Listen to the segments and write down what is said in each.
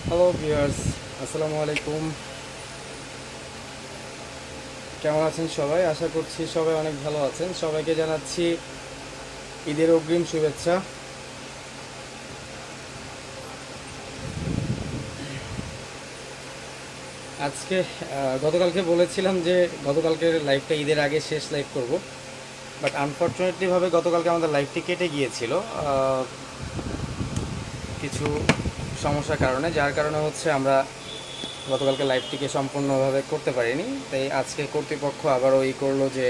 Hello viewers, আসসালামু আলাইকুম। কেমন আছেন সবাই? আশা করছি সবাই অনেক ভালো আছেন। সবাইকে জানাচ্ছি ঈদের অগ্রিম শুভেচ্ছা। আজকে গতকালকে বলেছিলাম যে গতকালকের লাইভটা ঈদের আগে শেষ লাইভ করব, বাট আনফর্চুনেটলিভাবে গতকালকে আমাদের লাইভটি কেটে গিয়েছিল কিছু সমস্যার কারণে, যার কারণে হচ্ছে আমরা গতকালকে লাইভটিকে সম্পূর্ণভাবে করতে পারিনি। তাই আজকে কর্তৃপক্ষ আবারও করলো যে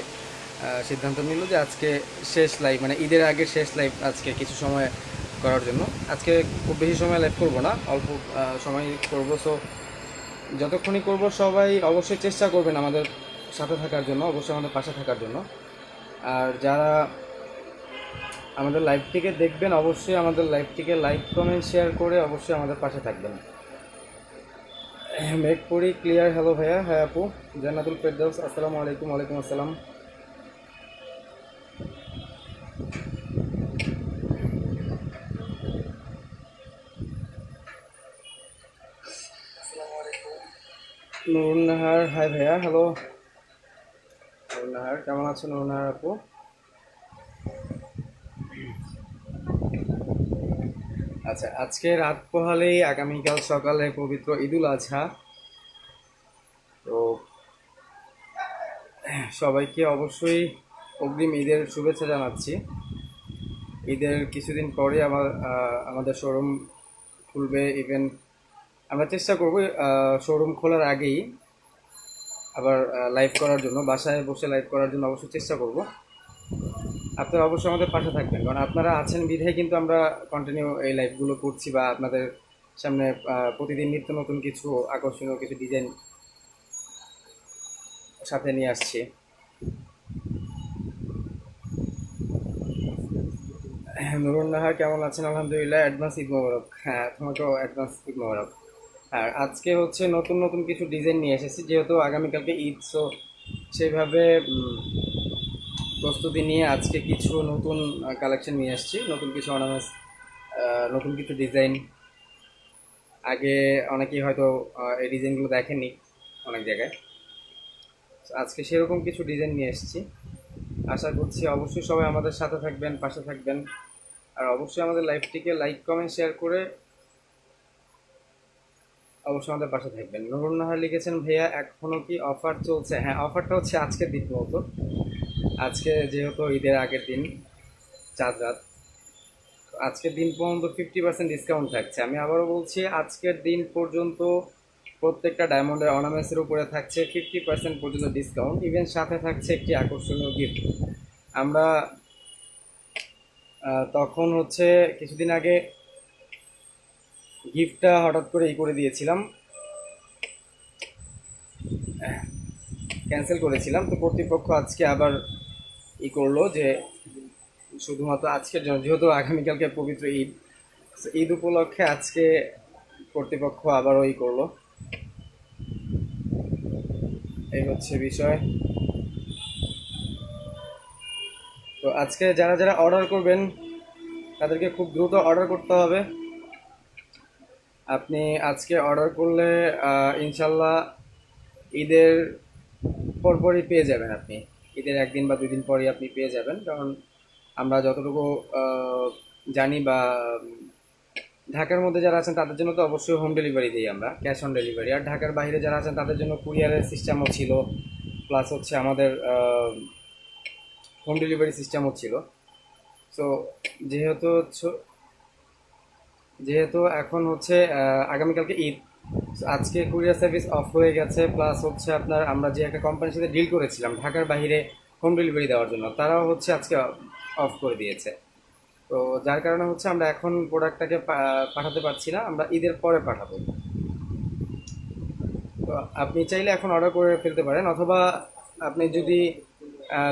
সিদ্ধান্ত নিল যে আজকে শেষ লাইভ, মানে ঈদের আগে শেষ লাইভ আজকে কিছু সময় করার জন্য। আজকে খুব বেশি সময় লাইভ করব না, অল্প সময় করব। সো যতক্ষণই করব সবাই অবশ্যই চেষ্টা করবেন আমাদের সাথে থাকার জন্য, অবশ্যই আমাদের পাশে থাকার জন্য। আর যারা আমাদের লাইভটিকে দেখবেন অবশ্যই আমাদের লাইভটিকে লাইক কমেন্ট শেয়ার করে অবশ্যই আমাদের পাশে থাকবেন। মেঘপুরি ক্লিয়ার, হ্যালো ভাইয়া। হ্যাঁ আপু। জান্নাতুল ফেরদৌস, আসসালামু আলাইকুম। ওয়ালাইকুম আসসালাম। নুরুন্নাহার, হাই ভাইয়া, হ্যালো। নুরুন্নাহার, কেমন আছো নুরুন্নাহার আপু? আচ্ছা, আজকে রাত পোহালেই আগামীকাল সকালে পবিত্র ঈদুল আজহা। তো সবাইকে অবশ্যই অগ্রিম ঈদের শুভেচ্ছা জানাচ্ছি। ঈদের কিছুদিন পরে আমাদের শোরুম খুলবে। ইভেন আমরা চেষ্টা করব শোরুম খোলার আগেই আবার লাইভ করার জন্য, বাসায় বসে লাইভ করার জন্য অবশ্যই চেষ্টা করব। আপনারা অবশ্যই আমাদের পাশে থাকবেন, কারণ আপনারা আছেন বিধায় কিন্তু আমরা কন্টিনিউ এই লাইভগুলো করছি, বা আপনাদের সামনে প্রতিদিন নিত্য নতুন কিছু আকর্ষণীয় কিছু ডিজাইন সাথে নিয়ে আসছি। নুরুন নাহার, কেমন আছেন? আলহামদুলিল্লাহ, অ্যাডভান্স ঈদ মোবারক। হ্যাঁ, তোমাকেও অ্যাডভান্স ঈদ মোবারক। আর আজকে হচ্ছে নতুন নতুন কিছু ডিজাইন নিয়ে এসেছি, যেহেতু আগামীকালকে ঈদ। সো সেইভাবে প্রস্তুতি নিয়ে আজকে কিছু নতুন কালেকশন নিয়ে আসছি, নতুন কিছু অর্নামেন্টস, নতুন কিছু ডিজাইন। আগে অনেকেই হয়তো এই ডিজাইনগুলো দেখেননি অনেক জায়গায়। তো আজকে সেরকম কিছু ডিজাইন নিয়ে এসেছি। আশা করছি অবশ্যই সবাই আমাদের সাথে থাকবেন, পাশে থাকবেন। আর অবশ্যই আমাদের লাইভটিকে লাইক কমেন্ট শেয়ার করে অবশ্যই আমাদের পাশে থাকবেন। নুরুন নাহার লিখেছেন, ভাইয়া এখনও কি অফার চলছে? হ্যাঁ, অফারটা হচ্ছে আজকের দিন মতো। আজকে যেহেতু ঈদের আগের দিন, চাঁদ রাত, আজকের দিন পর্যন্ত 50% ডিসকাউন্ট থাকছে। আমি আবারও বলছি, আজকের দিন পর্যন্ত প্রত্যেকটা ডায়মন্ডের অর্নামেন্টসের উপরে থাকছে 50% পর্যন্ত ডিসকাউন্ট। ইভেন সাথে থাকছে একটি আকর্ষণীয় গিফট। আমরা তখন হচ্ছে কিছুদিন আগে গিফটটা হঠাৎ করে করে দিয়েছিলাম, ক্যান্সেল করেছিলাম। তো কর্তৃপক্ষ আজকে আবার করলো যে শুধুমাত্র আজকের জন্য, যেহেতু আগামীকালকে পবিত্র ঈদ, ঈদ উপলক্ষে আজকে কর্তৃপক্ষ আবারও করলো। এই হচ্ছে বিষয়। তো আজকে যারা যারা অর্ডার করবেন তাদেরকে খুব দ্রুত অর্ডার করতে হবে। আপনি আজকে অর্ডার করলে ইনশাল্লাহ ঈদের পরপরই পেয়ে যাবেন। আপনি ঈদের একদিন বা 2 দিন পরই আপনি পেয়ে যাবেন, কারণ আমরা যতটুকু জানি, বা ঢাকার মধ্যে যারা আছেন তাদের জন্য তো অবশ্যই হোম ডেলিভারি দিই আমরা, ক্যাশ অন ডেলিভারি। আর ঢাকার বাইরে যারা আছেন তাদের জন্য কুরিয়ারের সিস্টেমও ছিল, প্লাস হচ্ছে আমাদের হোম ডেলিভারি সিস্টেমও ছিল। সো যেহেতু যেহেতু এখন হচ্ছে আগামীকালকে ঈদ, আজকে কুরিয়ার সার্ভিস অফ হয়ে গেছে। প্লাস হচ্ছে আপনার, আমরা যে একটা কোম্পানির সাথে ডিল করেছিলাম ঢাকার বাইরে হোম ডেলিভারি দেওয়ার জন্য, তারাও হচ্ছে আজকে অফ করে দিয়েছে। তো যার কারণে হচ্ছে আমরা এখন প্রোডাক্টটাকে পাঠাতে পারছি না, আমরা ঈদের পরে পাঠাবো। তো আপনি চাইলে এখন অর্ডার করে ফেলতে পারেন, অথবা আপনি যদি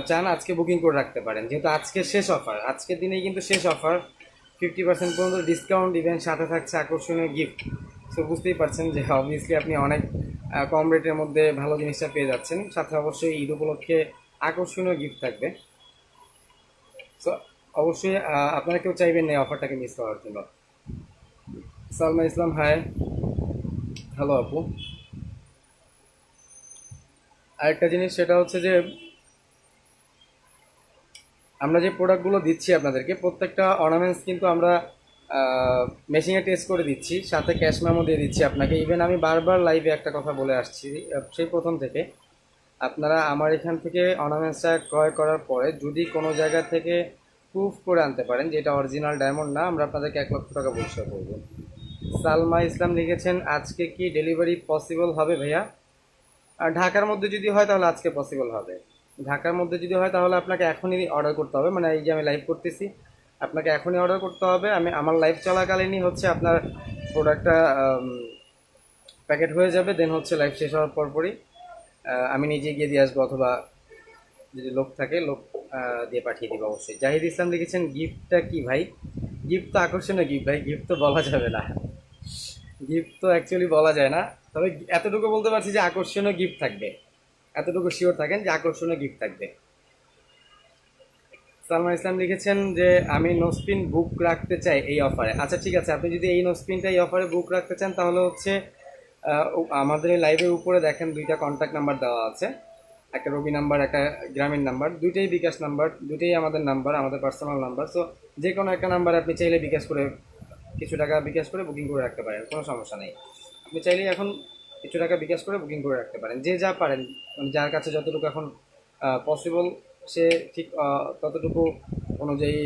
চান আজকে বুকিং করে রাখতে পারেন, যেহেতু আজকে শেষ অফার, আজকের দিনেই কিন্তু শেষ অফার। 50% পর্যন্ত ডিসকাউন্ট, ইভেন্ট সাথে থাকছে আকর্ষণীয় গিফট। সো বুঝতেই পারছেন যে অবভিয়াসলি আপনি অনেক কম রেটের মধ্যে ভালো জিনিসটা পেয়ে যাচ্ছেন, সাথে অবশ্যই ঈদ উপলক্ষে আকর্ষণীয় গিফট থাকবে। সো অবশ্যই আপনারা কেউ চাইবেন না এই অফারটাকে মিস করার জন্য। সালমা ইসলাম, হাই। হ্যালো আপু, আরেকটা জিনিস সেটা হচ্ছে যে আমরা যে প্রোডাক্টগুলো দিচ্ছি আপনাদেরকে প্রত্যেকটা অর্নামেন্টস কিন্তু আমরা মেশিনে টেস্ট করে দিচ্ছি, সাথে ক্যাশ মেমো দিয়ে দিচ্ছি আপনাকে। ইভেন আমি বারবার লাইভে একটা কথা বলে আসছি সেই প্রথম থেকে, আপনারা আমার এখান থেকে অর্নামেন্টসটা ক্রয় করার পরে যদি কোনো জায়গা থেকে প্রুফ করে আনতে পারেন যে এটা অরিজিনাল ডায়মন্ড না, আমরা আপনাদেরকে 1 লক্ষ টাকা পুরস্কার করবো। সালমা ইসলাম লিখেছেন আজকে কি ডেলিভারি পসিবল হবে ভাইয়া? আর ঢাকার মধ্যে যদি হয় তাহলে আজকে পসিবল হবে। ঢাকার মধ্যে যদি হয় তাহলে আপনাকে এখনই অর্ডার করতে হবে, মানে এই যে আমি লাইভ করতেছি আপনাকে এখনই অর্ডার করতে হবে। আমি আমার লাইভ চলাকালীনই হচ্ছে আপনার প্রোডাক্টটা প্যাকেট হয়ে যাবে, দেন হচ্ছে লাইভ শেষ হওয়ার পরপরই আমি নিজে গিয়ে দিয়ে আসবো, অথবা যদি লোক থাকে লোক দিয়ে পাঠিয়ে দিব অবশ্যই। জাহিদ ইসলাম লিখেছেন গিফটটা কি ভাই? গিফট তো আকর্ষণীয় গিফট ভাই, গিফট তো বলা যাবে না, গিফট তো অ্যাকচুয়ালি বলা যায় না। তবে এতটুকু বলতে পারছি যে আকর্ষণীয় গিফট থাকবে, এতটুকু শিওর থাকেন যে আকর্ষণীয় গিফট থাকবে। সালমা ইসলাম লিখেছেন যে আমি নোস্পিন বুক রাখতে চাই এই অফারে। আচ্ছা ঠিক আছে, আপনি যদি এই নোস্পিনটা এই অফারে বুক রাখতে চান তাহলে হচ্ছে আমাদের এই লাইভের উপরে দেখেন 2টা কন্ট্যাক্ট নাম্বার দেওয়া আছে, একটা রবি নাম্বার, একটা গ্রামীণ নাম্বার, দুইটাই বিকাশ নাম্বার, দুইটাই আমাদের নাম্বার, আমাদের পার্সোনাল নাম্বার। সো যে কোনো একটা নাম্বার আপনি চাইলে বিকাশ করে কিছু টাকা বিকাশ করে বুকিং করে রাখতে পারেন, কোনো সমস্যা নেই। আপনি চাইলে এখন কিছু টাকা বিকাশ করে বুকিং করে রাখতে পারেন, যে যা পারেন, মানে যার কাছে যতটুকু এখন পসিবল সে ঠিক ততটুকু অনুযায়ী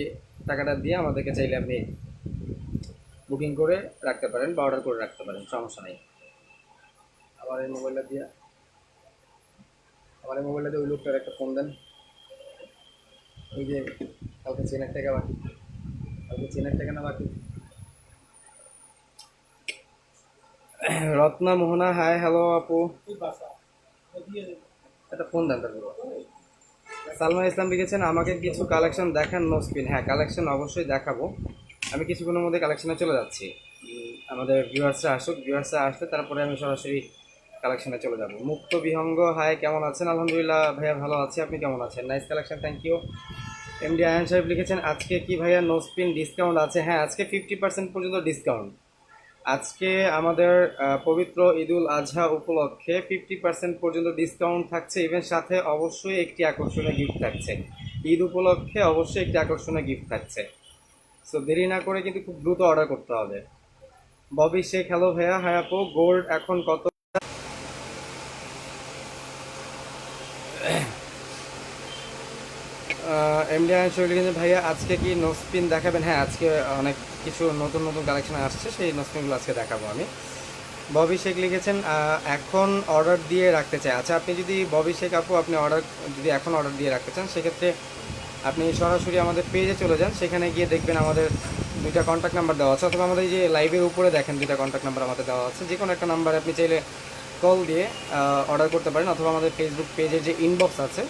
টাকাটা দিয়ে আমাদেরকে চাইলে আপনি বুকিং করে রাখতে পারেন বা অর্ডার করে রাখতে পারেন, সমস্যা নেই। আমার এই মোবাইলটা দিয়ে ওই লোকটার একটা ফোন দেন, ওই যে কালকে চেনের টাকা বাকি, কালকে চেনের টাকা না বাকি। রত্না মোহনা, হাই হ্যালো আপু, একটা ফোন দেন তারপর। সালমা ইসলাম লিখেছেন আমাকে কিছু কালেকশন দেখান নোস্পিন। হ্যাঁ, কালেকশন অবশ্যই দেখাবো, আমি কিছুক্ষণের মধ্যে কালেকশনে চলে যাচ্ছি। আমাদের ভিউয়ার্সরা আসলে তারপরে আমি সরাসরি কালেকশনে চলে যাব। মুক্ত বিহঙ্গ, হাই কেমন আছেন? আলহামদুলিল্লাহ ভাইয়া ভালো আছি, আপনি কেমন আছেন? Nice collection, thank you. MD Ayan সাহেব লিখেছেন আজকে কি ভাইয়া নোস্পিন ডিসকাউন্ট আছে? হ্যাঁ, আজকে 50% পর্যন্ত ডিসকাউন্ট। আজকে আমাদের পবিত্র ঈদুল আজহা উপলক্ষে 50% পর্যন্ত ডিসকাউন্ট থাকছে, ইভেন সাথে অবশ্যই একটি আকর্ষণীয় গিফট থাকছে। ঈদ উপলক্ষে অবশ্যই একটি আকর্ষণীয় গিফট থাকছে। সো দেরি না করে কিন্তু খুব দ্রুত অর্ডার করতে হবে। ববি শেখ, হ্যালো ভাইয়া। হ্যাঁ আপু, গোল্ড এখন কত? এমডি আনসুর লিখেছেন ভাইয়া আজকে কি নোস্পিন দেখাবেন? হ্যাঁ, আজকে অনেক কিছু নতুন নতুন কালেকশন আসছে, সেই নোস্পিনগুলো আজকে দেখাবো আমি। ববি শেখ লিখেছেন এখন অর্ডার দিয়ে রাখতে চাই। আচ্ছা, আপনি যদি ববি শেখ আপু আপনি যদি এখন অর্ডার দিয়ে রাখতে চান, সেক্ষেত্রে আপনি সরাসরি আমাদের পেজে চলে যান, সেখানে গিয়ে দেখবেন আমাদের 2টা কন্ট্যাক্ট নাম্বার দেওয়া আছে, অথবা আমাদের এই যে লাইভের উপরে দেখেন 2টা কন্ট্যাক্ট নাম্বার আমাদের দেওয়া আছে, যে কোনো একটা নাম্বারে আপনি চাইলে কল দিয়ে অর্ডার করতে পারেন, অথবা আমাদের ফেসবুক পেজের যে ইনবক্স আছে,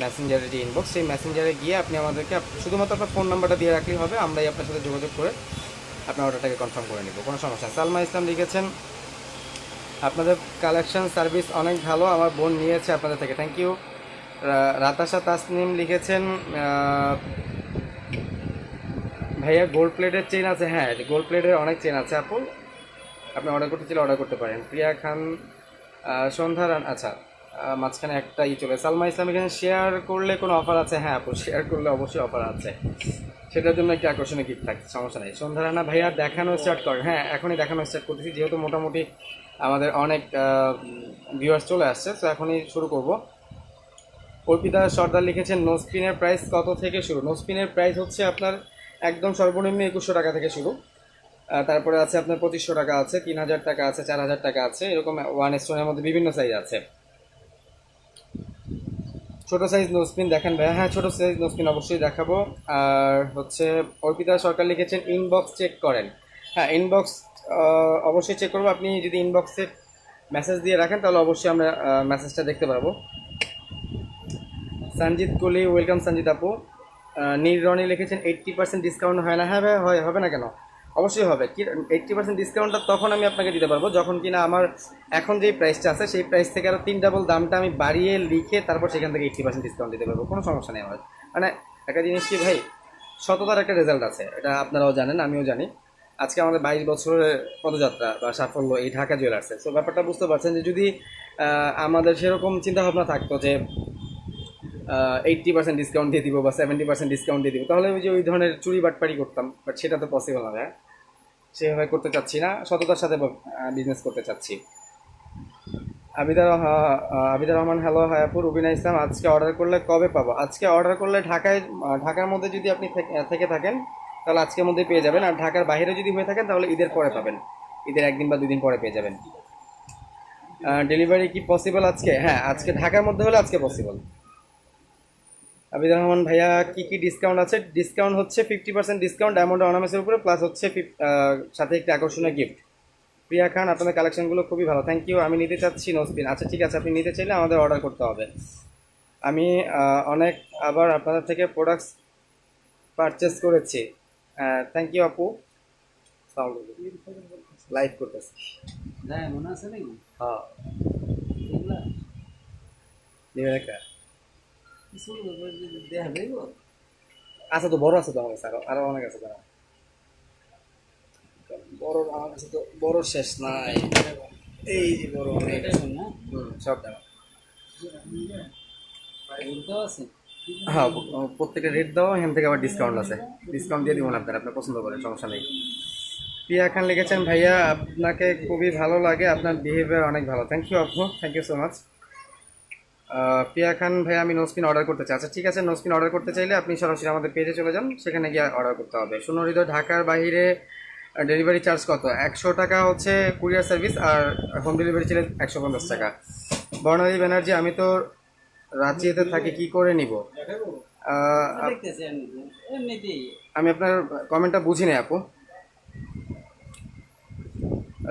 মেসেঞ্জারের যে ইনবক্স, সেই মেসেঞ্জারে গিয়ে আপনি আমাদেরকে শুধুমাত্র আপনার ফোন নাম্বারটা দিয়ে রাখলেই হবে, আমরাই আপনার সাথে যোগাযোগ করে আপনার অর্ডারটাকে কনফার্ম করে নেব, কোনো সমস্যা। সালমা ইসলাম লিখেছেন আপনাদের কালেকশন সার্ভিস অনেক ভালো, আমার বোন নিয়েছে আপনাদের থেকে, থ্যাংক ইউ। রাতাশা তাসনিম লিখেছেন ভাইয়া গোল্ড প্লেটের চেন আছে? হ্যাঁ, গোল্ড প্লেটের অনেক চেন আছে আপু, আপনি অর্ডার করতে চাইলে অর্ডার করতে পারেন। প্রিয়া খান, সন্ধ্যা রান, আচ্ছা মাঝখানে একটা চলে। সালমা ইসলাম এখানে শেয়ার করলে কোনো অফার আছে? হ্যাঁ আপু, শেয়ার করলে অবশ্যই অফার আছে, সেটার জন্য একটি আকর্ষণীয় গিফট থাকছে, সমস্যা নেই। সন্ধ্যা রানা ভাইয়া দেখানো স্টার্ট করেন। হ্যাঁ, এখনই দেখানো স্টার্ট করতেছি, যেহেতু মোটামুটি আমাদের অনেক ভিউয়ার্স চলে আসছে, তো এখনই শুরু করব। অর্পিতা সর্দার লিখেছেন নোস্পিনের প্রাইস কত থেকে শুরু? নোস্পিনের প্রাইস হচ্ছে আপনার একদম সর্বনিম্ন 2100 টাকা থেকে শুরু, তারপরে আছে আপনার 2500 টাকা আছে, 3000 টাকা আছে, 4000 টাকা আছে, এরকম ওয়ান স্টোনের মধ্যে বিভিন্ন সাইজ আছে। ছোট সাইজ নোস্পিন দেখেন ভাইয়া? হ্যাঁ, ছোট সাইজ নোস্পিন অবশ্যই দেখাবো। আর হচ্ছে অর্পিতা সরকার লিখেছেন ইনবক্স চেক করেন। হ্যাঁ, ইনবক্স অবশ্যই চেক করবো, আপনি যদি ইনবক্সে মেসেজ দিয়ে রাখেন তাহলে অবশ্যই আমরা মেসেজটা দেখতে পারবো। সঞ্জিত কোহলি, ওয়েলকাম সঞ্জিত আপু। নীল রনি লিখেছেন 80% ডিসকাউন্ট হয় না? হ্যাঁ ভাই, হয়, হবে না কেন, অবশ্যই হবে। কি 80% ডিসকাউন্টটা তখন আমি আপনাকে দিতে পারবো যখন কিনা আমার এখন যেই প্রাইসটা আছে সেই প্রাইস থেকে আরও 3 ডাবল দামটা আমি বাড়িয়ে লিখে তারপর সেখান থেকে 80% ডিসকাউন্ট দিতে পারবো, কোনো সমস্যা নেই আমার। মানে একটা জিনিস কি ভাই, সততার একটা রেজাল্ট আছে, এটা আপনারাও জানেন আমিও জানি। আজকে আমাদের 22 বছরের পদযাত্রা বা সাফল্য এই ঢাকা জুয়েলার্সে। সো ব্যাপারটা বুঝতে পারছেন যে যদি আমাদের সেরকম চিন্তাভাবনা থাকতো যে 80% ডিসকাউন্ট দিয়ে দিব বা 70% ডিসকাউন্ট দিয়ে দিব, তাহলে ওই যে ওই ধরনের চুরি বাটপারি করতাম, বাট সেটা তো পসিবল না ভাইয়া। সেভাবে করতে চাচ্ছি না, সততার সাথে বিজনেস করতে চাচ্ছি। আবিদার রহমান, হ্যালো হায়াপুর। রুবিনা ইসলাম, আজকে অর্ডার করলে কবে পাবো? আজকে অর্ডার করলে ঢাকার মধ্যে যদি আপনি থেকে থাকেন তাহলে আজকের মধ্যে পেয়ে যাবেন, আর ঢাকার বাইরে যদি হয়ে থাকেন তাহলে ঈদের পরে পাবেন। ঈদের 1 দিন বা 2 দিন পরে পেয়ে যাবেন। ডেলিভারি কি পসিবল আজকে? হ্যাঁ, আজকে ঢাকার মধ্যে হলে আজকে পসিবল। আবিদুর রহমান ভাইয়া, কি কি ডিসকাউন্ট আছে? ডিসকাউন্ট হচ্ছে 50% ডিসকাউন্ট ডায়মন্ড অর্নামেন্টসের উপরে, প্লাস হচ্ছে সাথে একটি আকর্ষণীয় গিফট। প্রিয়া খান, আপনাদের কালেকশনগুলো খুবই ভালো, থ্যাংক ইউ। আমি নিতে চাচ্ছি নোসপিন। আচ্ছা ঠিক আছে, আপনি নিতে চাইলে আমাদের অর্ডার করতে হবে। আমি অনেক আবার আপনাদের থেকে প্রোডাক্টস পারচেস করেছি। থ্যাংক ইউ আপু। লাইভ করতেছি। হ্যাঁ, মনে আছে নাকি? হ্যাঁ, এগুলা নেবেন একটা? কিছু দেখা যাইব। আছে তো, বড় আছে তো আমার কাছে, আরো আরো অনেক আছে দাঁড়া। বড় আমার কাছে তো বড় শেষ নাই। এই যে বড় অনেক এটা আছে। শোন না, সব দাঁড়া। এগুলো আছে। হ্যাঁ, প্রত্যেকটা রেট দাও, এখান থেকে আবার ডিসকাউন্ট আছে। ডিসকাউন্ট দিয়ে দিব না আপনার, আপনার পছন্দ করেন, সমস্যা নেই। প্রিয়া খান লিখেছেন, ভাইয়া আপনাকে খুবই ভালো লাগে, আপনার বিহেভিয়ার অনেক ভালো। থ্যাংক ইউ আপু, থ্যাংক ইউ সো মাচ। প্রিয়া খান ভাইয়া, আমি নোসপিন অর্ডার করতে চাই। আচ্ছা ঠিক আছে, নোসপিন অর্ডার করতে চাইলে আপনি সরাসরি আমাদের পেজে চলে যান, সেখানে গিয়ে অর্ডার করতে হবে। শূন্য হৃদয়, ঢাকার বাইরে ডেলিভারি চার্জ কত? 100 টাকা হচ্ছে কুরিয়ার সার্ভিস, আর হোম ডেলিভারি চার্জ 150 টাকা। বর্ণালী ব্যানার্জি, আমি তো রাঁচিতে থাকি, কি করে নিব? দেখতেছি এমনিতেই। আমি আপনার কমেন্টটা বুঝি নাই আপু।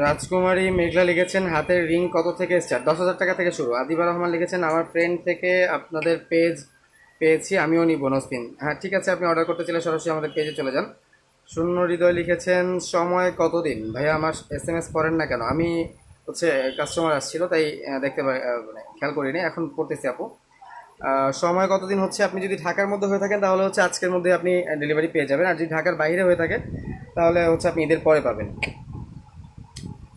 রাজকুমারী মেঘলা লিখেছেন, হাতের রিং কত থেকে স্টার্ট? 10,000 টাকা থেকে শুরু। আদিবা রহমান লিখেছেন, আমার ফ্রেন্ড থেকে আপনাদের পেজ পেয়েছি, আমিও নিব নোসপিন। হ্যাঁ ঠিক আছে, আপনি অর্ডার করতে চাইলে সরাসরি আমাদের পেজে চলে যান। শূন্য হৃদয় লিখেছেন, সময় কতদিন? ভাইয়া আমার SMS পড়েন না কেন? আমি হচ্ছে কাস্টমার আসছিল তাই দেখতে মানে খেয়াল করিনি, এখন পড়তেছি আপু। সময় কতদিন হচ্ছে, আপনি যদি ঢাকার মধ্যে হয়ে থাকেন তাহলে হচ্ছে আজকের মধ্যে আপনি ডেলিভারি পেয়ে যাবেন, আর যদি ঢাকার বাইরে হয়ে থাকে তাহলে হচ্ছে আপনি ঈদের পরে পাবেন।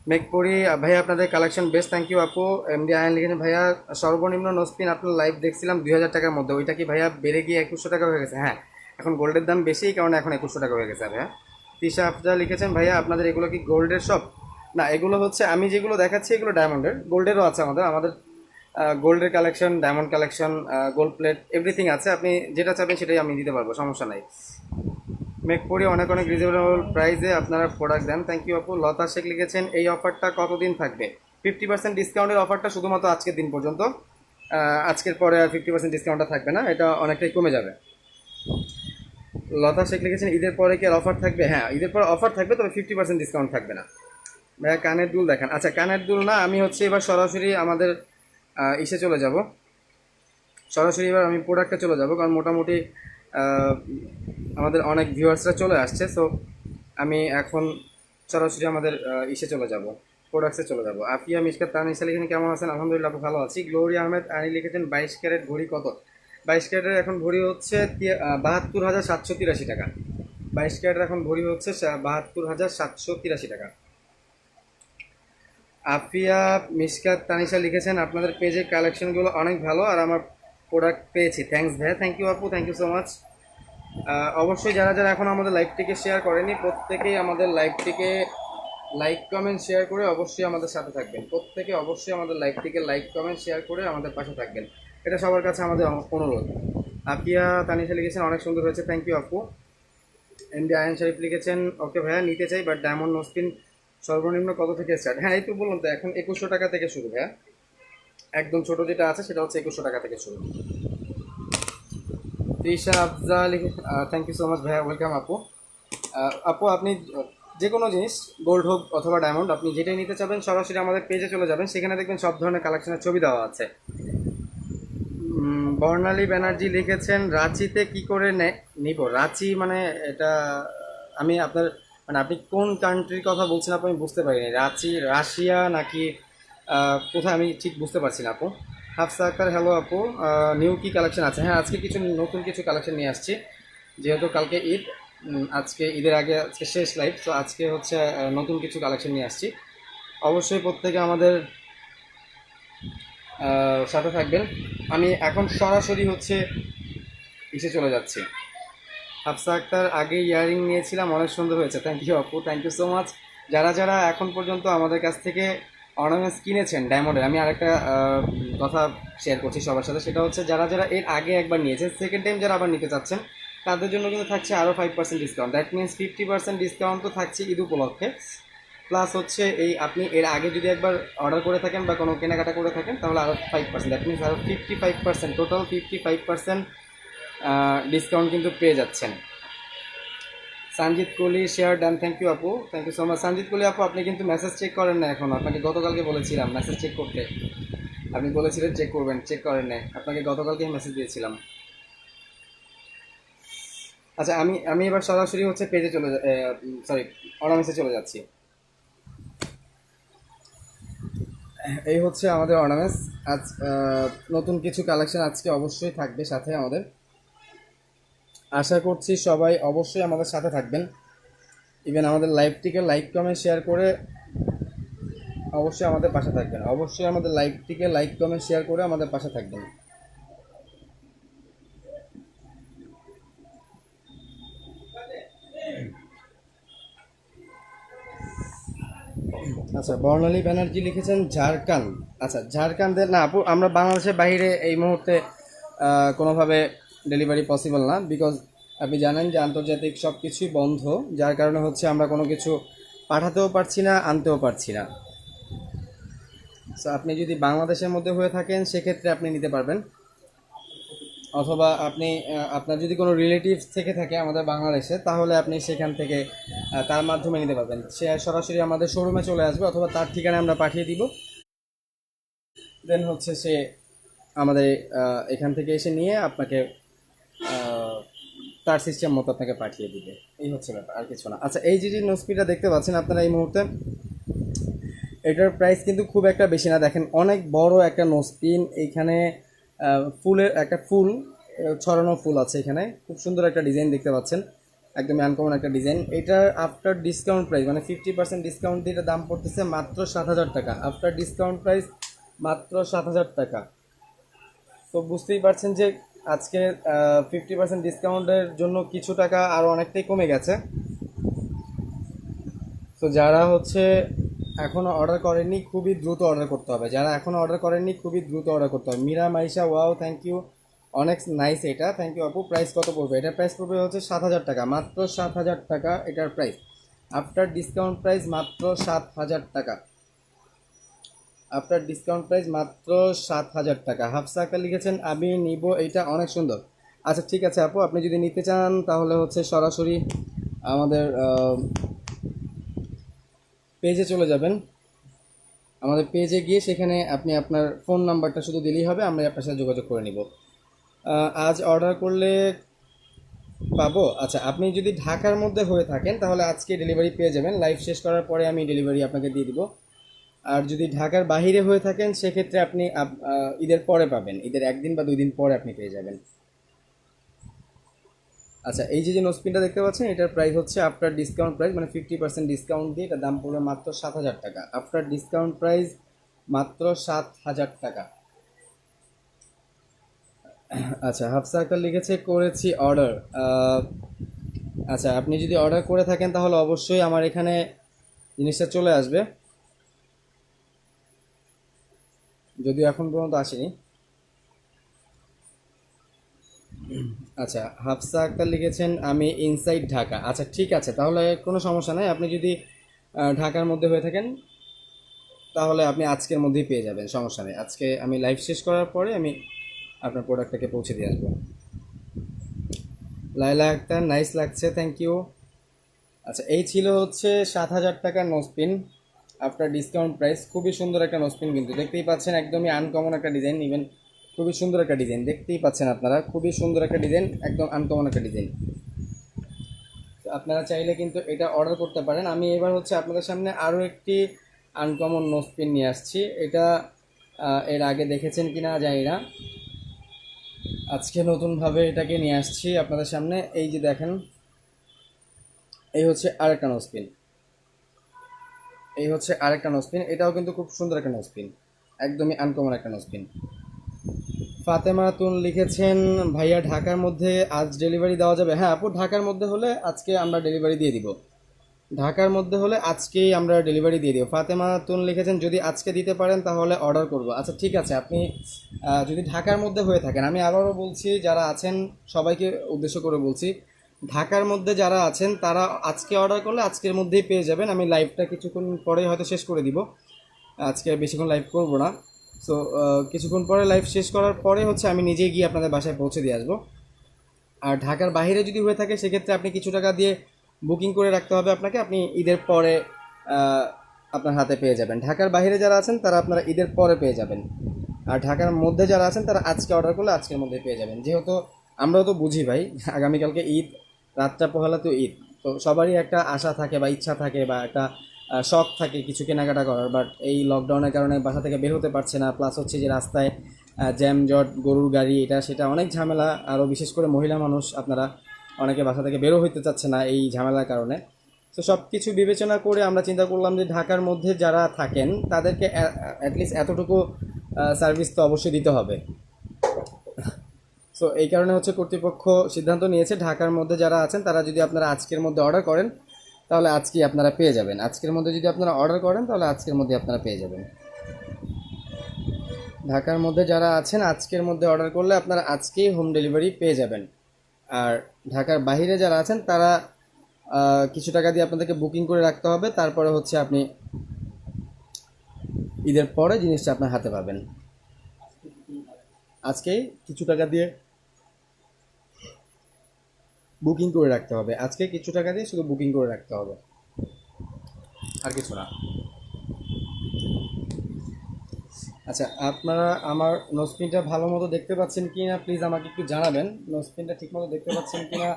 মেঘপুরি, ভাইয়া আপনাদের কালেকশন বেস্ট, থ্যাংক ইউ আপু। এমডি আয়ন লিখেছেন, ভাইয়া সর্বনিম্ন নোসপিন আপনার লাইভ দেখছিলাম 2,000 টাকার মধ্যে, ওইটা কি ভাইয়া বেড়ে গিয়ে 2100 টাকা হয়ে গেছে? হ্যাঁ, এখন গোল্ডের দাম বেশি, কারণ এখন 2100 টাকা হয়ে গেছে ভাইয়া। তিশা আফজা লিখেছেন, ভাইয়া আপনাদের এগুলো কি গোল্ডের শপ? না, এগুলো হচ্ছে আমি যেগুলো দেখাচ্ছি এগুলো ডায়মন্ডের, গোল্ডেরও আছে আমাদের। আমাদের গোল্ডের collection, diamond collection, gold plate, everything আছে। আপনি যেটা চাবেন সেটাই আমি দিতে পারবো, সমস্যা নাই। মেঘপুরি, অনেক অনেক রিজনেবল প্রাইসে আপনারা প্রোডাক্ট দেন, থ্যাংক ইউ আপু। লতা শেখ লিখেছেন, এই অফারটা কতদিন থাকবে? 50% ডিসকাউন্টের অফারটা শুধুমাত্র আজকের দিন পর্যন্ত। আজকের পরে আর 50% ডিসকাউন্টটা থাকবে না, এটা অনেকটাই কমে যাবে। লতা শেখ লিখেছেন, ঈদের পরে কি আর অফার থাকবে? হ্যাঁ, ঈদের পরে অফার থাকবে, তবে 50% ডিসকাউন্ট থাকবে না। ভাইয়া কানের দুল দেখান। আচ্ছা, কানের দুল না, আমি হচ্ছে এবার সরাসরি আমাদের ইসে চলে যাব। সরাসরি এবার আমি প্রোডাক্টে চলে যাব, কারণ মোটামুটি আহ, আমাদের অনেক ভিউয়ার্সরা চলে আসছে। সো আমি এখন সরাসরি আমাদের ইসে চলে যাব, প্রোডাক্টসে চলে যাব। আফিয়া মিশকাত তানিশা লিখেছেন, কেমন আছেন? আলহামদুলিল্লাহ আপু, ভালো আছি। গ্লোরি আহমেদ আনি লিখেছেন, 22 ক্যারেট ঘড়ি কত? 22 ক্যারেটের এখন ভরি হচ্ছে 72,783 টাকা। 22 ক্যারেটের এখন ভরি হচ্ছে 72,783 টাকা। আফিয়া মিশকাত তানিশা লিখেছেন, আপনাদের পেজের কালেকশনগুলো অনেক ভালো, আর আমার প্রোডাক্ট পেয়েছি, থ্যাঙ্কস ভাইয়া। থ্যাংক ইউ আপু, থ্যাংক ইউ সো মাচ। অবশ্যই যারা যারা এখন আমাদের লাইভটিকে শেয়ার করেনি, প্রত্যেকেই আমাদের লাইভটিকে লাইক কমেন্ট শেয়ার করে অবশ্যই আমাদের সাথে থাকবেন। প্রত্যেকে অবশ্যই আমাদের লাইভটিকে লাইক কমেন্ট শেয়ার করে আমাদের পাশে থাকবেন, এটা সবার কাছে আমাদের অনুরোধ। আপিয়া তানিশা লিখেছেন, অনেক সুন্দর হয়েছে, থ্যাংক ইউ আপু। এমডি আয়ন শরীফ লিখেছেন, ওকে ভাইয়া নিতে চাই, বাট ডায়মন্ড নোসপিন সর্বনিম্ন কত থেকে স্টার্ট? হ্যাঁ, এই তো বললাম তো, এখন 2100 টাকা থেকে শুরু ভাইয়া। একদম ছোট যেটা আছে সেটা হচ্ছে 2100 টাকা থেকে শুরু। তৃষা আফজা লিখে, থ্যাংক ইউ সো মাচ ভাইয়া, ওয়েলকাম আপু। আপু আপনি যে কোনো জিনিস, গোল্ড হোক অথবা ডায়মন্ড, আপনি যেটাই নিতে চাবেন সরাসরি আমাদের পেজে চলে যাবেন, সেখানে দেখবেন সব ধরনের কালেকশনের ছবি দেওয়া আছে। বর্ণালী ব্যানার্জি লিখেছেন, রাঁচিতে কি করে নিব? রাঁচি মানে এটা আমি আপনার মানে আপনি কোন কান্ট্রির কথা বলছেন আপু, আমি বুঝতে পারিনি। রাঁচি রাশিয়া নাকি কোথায়, আমি ঠিক বুঝতে পারছি না আপু। হাফসা আক্তার, হ্যালো আপু। নিউ কি কালেকশন আছে? হ্যাঁ, আজকে কিছু নতুন কিছু কালেকশন নিয়ে আসছি, যেহেতু কালকে ঈদ। আজকে ঈদের আগে আজকে শেষ লাইভ, তো আজকে হচ্ছে নতুন কিছু কালেকশন নিয়ে আসছি। অবশ্যই প্রত্যেকে আমাদের সাথে থাকবেন। আমি এখন সরাসরি হচ্ছে ইসে চলে যাচ্ছি। হাফসা আক্তার আগে ইয়ারিং নিয়েছিলাম, অনেক সুন্দর হয়েছে। থ্যাংক ইউ আপু, থ্যাংক ইউ সো মাচ। যারা যারা এখন পর্যন্ত আমাদের কাছ থেকে অর্নামেন্টস কিনেছেন ডায়মন্ডের, আমি আরেকটা কথা শেয়ার করছি সবার সাথে, সেটা হচ্ছে যারা যারা এর আগে একবার নিয়েছেন, সেকেন্ড টাইম যারা আবার নিতে চাচ্ছেন, তাদের জন্য কিন্তু থাকছে আরও 5% ডিসকাউন্ট। দ্যাট মিনস 50% ডিসকাউন্ট তো থাকছে ঈদ উপলক্ষে। প্লাস হচ্ছে এই আপনি এর আগে যদি একবার অর্ডার করে থাকেন বা কোনো কেনাকাটা করে থাকেন, তাহলে আরও 5%, দ্যাট মিনস আরও 55%, টোটাল 55% ডিসকাউন্ট কিন্তু পেয়ে যাচ্ছেন। Sanjit Kohli share done, thank you আপু, thank you so much. Sanjit Kohli আপু, আপনি কিন্তু মেসেজ চেক করেন না এখন। আপনাকে গতকালকে বলেছিলাম মেসেজ চেক করতে, আপনি বলেছিলেন চেক করবেন, চেক করেন না। আপনাকে গতকালকে মেসেজ দিয়েছিলাম। আচ্ছা, আমি আমি এবার সরাসরি হচ্ছে পেজে চলে সরি অর্নামেন্টসে চলে যাচ্ছি। এই হচ্ছে আমাদের অর্নামেন্টস। আজ নতুন কিছু কালেকশন আজকে অবশ্যই থাকবে সাথে আমাদের। আশা করছি সবাই অবশ্যই আমাদের সাথে থাকবেন। ইভেন আমাদের লাইভটিকে লাইক কমেন্ট শেয়ার করে অবশ্যই আমাদের পাশে থাকবেন। অবশ্যই আমাদের লাইভটিকে লাইক কমেন্ট শেয়ার করে আমাদের পাশে থাকবেন। আচ্ছা, বর্ণালী ব্যানার্জি লিখেছেন ঝাড়খণ্ড। আচ্ছা, ঝাড়খণ্ডের না আপু, আমরা বাংলাদেশের বাইরে এই মুহূর্তে কোনোভাবে ডেলিভারি পসিবল না, বিকজ আপনি জানেন যে আন্তর্জাতিক সব কিছুই বন্ধ, যার কারণে হচ্ছে আমরা কোনো কিছু পাঠাতেও পারছি না, আনতেও পারছি না। সো আপনি যদি বাংলাদেশের মধ্যে হয়ে থাকেন সেক্ষেত্রে আপনি নিতে পারবেন, অথবা আপনি আপনার যদি কোনো রিলেটিভস থেকে থাকে আমাদের বাংলাদেশে, তাহলে আপনি সেখান থেকে তার মাধ্যমে নিতে পারবেন। সে সরাসরি আমাদের শোরুমে চলে আসবে, অথবা তার ঠিকানা আমরা পাঠিয়ে দিব। দেন হচ্ছে সে আমাদের এখান থেকে এসে নিয়ে আপনাকে আহ, তার সিস্টেম মতো আপনাকে পাঠিয়ে দিবে। এই হচ্ছে ব্যাপার, আর কিছু না। আচ্ছা, এই যে নোসপিটা দেখতে পাচ্ছেন আপনারা এই মুহূর্তে, এটার প্রাইস কিন্তু খুব একটা বেশি না। দেখেন, অনেক বড় একটা নোসপিন। এইখানে ফুলের একটা ফুল ছড়ানো ফুল আছে, এখানে খুব সুন্দর একটা ডিজাইন দেখতে পাচ্ছেন, একদমই আনকমন একটা ডিজাইন। এটার আফটার ডিসকাউন্ট প্রাইস মানে 50% ডিসকাউন্ট দিয়ে এটার দাম পড়তেছে মাত্র 7,000 টাকা। আফটার ডিসকাউন্ট প্রাইস মাত্র 7,000 টাকা। তো বুঝতেই পারছেন যে আজকে 50% ডিসকাউন্টের জন্য কিছু টাকা আরও অনেকটাই কমে গেছে। তো যারা হচ্ছে এখনও অর্ডার করেননি, খুবই দ্রুত অর্ডার করতে হবে। যারা এখনও অর্ডার করেননি, খুবই দ্রুত অর্ডার করতে হবে। Meera Maisha, wow, thank you, অনেক নাইস এটা, থ্যাংক ইউ আপু। প্রাইস কত পড়বে? এটার প্রাইস পড়বে হচ্ছে 7,000 টাকা, মাত্র 7,000 টাকা এটার প্রাইস। আফটার ডিসকাউন্ট প্রাইস মাত্র 7,000 টাকা। আফটার ডিসকাউন্ট প্রাইস মাত্র 7,000 টাকা। হাফসা আক্তার লিখেছেন আমি নিব, এইটা অনেক সুন্দর। আচ্ছা ঠিক আছে আপু, আপনি যদি নিতে চান তাহলে হচ্ছে সরাসরি আমাদের পেজে চলে যাবেন। আমাদের পেজে গিয়ে সেখানে আপনি আপনার ফোন নাম্বারটা শুধু দিলেই হবে, আমরা আপনার সাথে যোগাযোগ করে নিব। আজ অর্ডার করলে পাবো? আচ্ছা, আপনি যদি ঢাকার মধ্যে হয়ে থাকেন তাহলে আজকে ডেলিভারি পেয়ে যাবেন। লাইভ শেষ করার পরে আমি ডেলিভারি আপনাকে দিয়ে দিব। আর যদি ঢাকার বাইরে হয়ে থাকেন সেক্ষেত্রে আপনি ঈদের পরে পাবেন, ঈদের 1 দিন বা 2 দিন পরে আপনি পেয়ে যাবেন। আচ্ছা, এই যে নোসপিনটা দেখতে পাচ্ছেন, এটার প্রাইস হচ্ছে আফটার ডিসকাউন্ট প্রাইস মানে 50% ডিসকাউন্ট দিয়ে এটার দাম পড়বে মাত্র 7,000 টাকা। আফটার ডিসকাউন্ট প্রাইস মাত্র 7,000 টাকা। আচ্ছা, হাফসা আক্তার লিখেছে করেছি অর্ডার। আচ্ছা, আপনি যদি অর্ডার করে থাকেন তাহলে অবশ্যই আমার এখানে জিনিসটা চলে আসবে, যদিও এখন পর্যন্ত আসেনি। আচ্ছা, হাফসা আক্তার লিখেছেন আমি ইনসাইড ঢাকা। আচ্ছা ঠিক আছে, তাহলে কোনো সমস্যা নাই। আপনি যদি ঢাকার মধ্যে হয়ে থাকেন তাহলে আপনি আজকের মধ্যেই পেয়ে যাবেন, সমস্যা নেই। আজকে আমি লাইভ শেষ করার পরে আমি আপনার প্রোডাক্টটাকে পৌঁছে দিয়ে আসবো। লাইলা আক্তার, নাইস লাগছে, থ্যাংক ইউ। আচ্ছা, এই ছিল হচ্ছে 7,000 টাকার নোসপিন আফটার ডিসকাউন্ট প্রাইস। খুবই সুন্দর একটা নোসপিন, কিন্তু দেখতেই পাচ্ছেন একদমই আনকমন একটা ডিজাইন। ইভেন খুবই সুন্দর একটা ডিজাইন, দেখতেই পাচ্ছেন আপনারা, খুবই সুন্দর একটা ডিজাইন, একদম আনকমন একটা ডিজাইন। আপনারা চাইলে কিন্তু এটা অর্ডার করতে পারেন। আমি এবার হচ্ছে আপনাদের সামনে আরও একটি আনকমন নোসপিন নিয়ে আসছি। এটা এর আগে দেখেছেন কিনা জানি না, আজকে নতুনভাবে এটাকে নিয়ে আসছি আপনাদের সামনে। এই যে দেখেন, এই হচ্ছে আরেকটা নোজপিন, এই হচ্ছে আরেকটা নোজপিন, এটাও কিন্তু খুব সুন্দর একটা নোজপিন, একদমই আনকমন একটা নোজপিন। ফাতেমা তুন লিখেছেন ভাইয়া ঢাকার মধ্যে আজ ডেলিভারি দেওয়া যাবে? হ্যাঁ আপু, ঢাকার মধ্যে হলে আজকে আমরা ডেলিভারি দিয়ে দিব, ঢাকার মধ্যে হলে আজকেই আমরা ডেলিভারি দিয়ে দিব। ফাতেমা তুন লিখেছেন যদি আজকে দিতে পারেন তাহলে অর্ডার করব। আচ্ছা ঠিক আছে, আপনি যদি ঢাকার মধ্যে হয়ে থাকেন, আমি আবারও বলছি যারা আছেন সবাইকে উদ্দেশ্য করে বলছি, ঢাকার মধ্যে যারা আছেন তারা আজকে অর্ডার করলে আজকের মধ্যেই পেয়ে যাবেন। আমি লাইভটা কিছুক্ষণ পরে হয়তো শেষ করে দিব, আজকে বেশিক্ষণ লাইভ করব না। সো কিছুক্ষণ পরে লাইভ শেষ করার পরে হচ্ছে আমি নিজেই গিয়ে আপনাদের বাসায় পৌঁছে দিয়ে আসবো। আর ঢাকার বাইরে যদি হয়ে থাকে সেক্ষেত্রে আপনি কিছু টাকা দিয়ে বুকিং করে রাখতে হবে আপনাকে, আপনি ঈদের পরে আহ, আপনার হাতে পেয়ে যাবেন। ঢাকার বাইরে যারা আছেন তারা আপনারা ঈদের পরে পেয়ে যাবেন, আর ঢাকার মধ্যে যারা আছেন তারা আজকে অর্ডার করলে আজকের মধ্যে পেয়ে যাবেন। যেহেতু আমরাও তো বুঝি ভাই, আগামীকালকে ঈদ, রাতটা পহেলা তো ঈদ, তো সবারই একটা আশা থাকে বা ইচ্ছা থাকে বা একটা শখ থাকে কিছু কেনাকাটা করার, বাট এই লকডাউনের কারণে বাসা থেকে বের হতে পারছে না, প্লাস হচ্ছে যে রাস্তায় জ্যাম জট, গরুর গাড়ি, এটা সেটা অনেক ঝামেলা, আরও বিশেষ করে মহিলা মানুষ আপনারা অনেকে বাসা থেকে বেরো হইতে চাচ্ছে না এই ঝামেলার কারণে। তো সব কিছু বিবেচনা করে আমরা চিন্তা করলাম যে ঢাকার মধ্যে যারা থাকেন তাদেরকে অ্যাটলিস্ট এতটুকু সার্ভিস তো অবশ্যই দিতে হবে। সো এই কারণে হচ্ছে কর্তৃপক্ষ সিদ্ধান্ত নিয়েছে ঢাকার মধ্যে যারা আছেন তারা যদি আপনারা আজকের মধ্যে অর্ডার করেন তাহলে আজকেই আপনারা পেয়ে যাবেন, আজকের মধ্যে যদি আপনারা অর্ডার করেন তাহলে আজকের মধ্যে আপনারা পেয়ে যাবেন। ঢাকার মধ্যে যারা আছেন আজকের মধ্যে অর্ডার করলে আপনারা আজকেই হোম ডেলিভারি পেয়ে যাবেন। আর ঢাকার বাইরে যারা আছেন তারা কিছু টাকা দিয়ে আপনাদেরকে বুকিং করে রাখতে হবে, তারপরে হচ্ছে আপনি ঈদের পরে জিনিসটা আপনার হাতে পাবেন। আজকেই কিছু টাকা দিয়ে বুকিং করে রাখতে হবে, আজকে কিছু টাকা দিয়ে শুধু বুকিং করে রাখতে হবে, আর কিছু না। আচ্ছা আপনারা আমার নোজপিনটা ভালো মতো দেখতে পাচ্ছেন কি না প্লিজ আমাকে একটু জানাবেন, নোজপিনটা ঠিক মতো দেখতে পাচ্ছেন কি না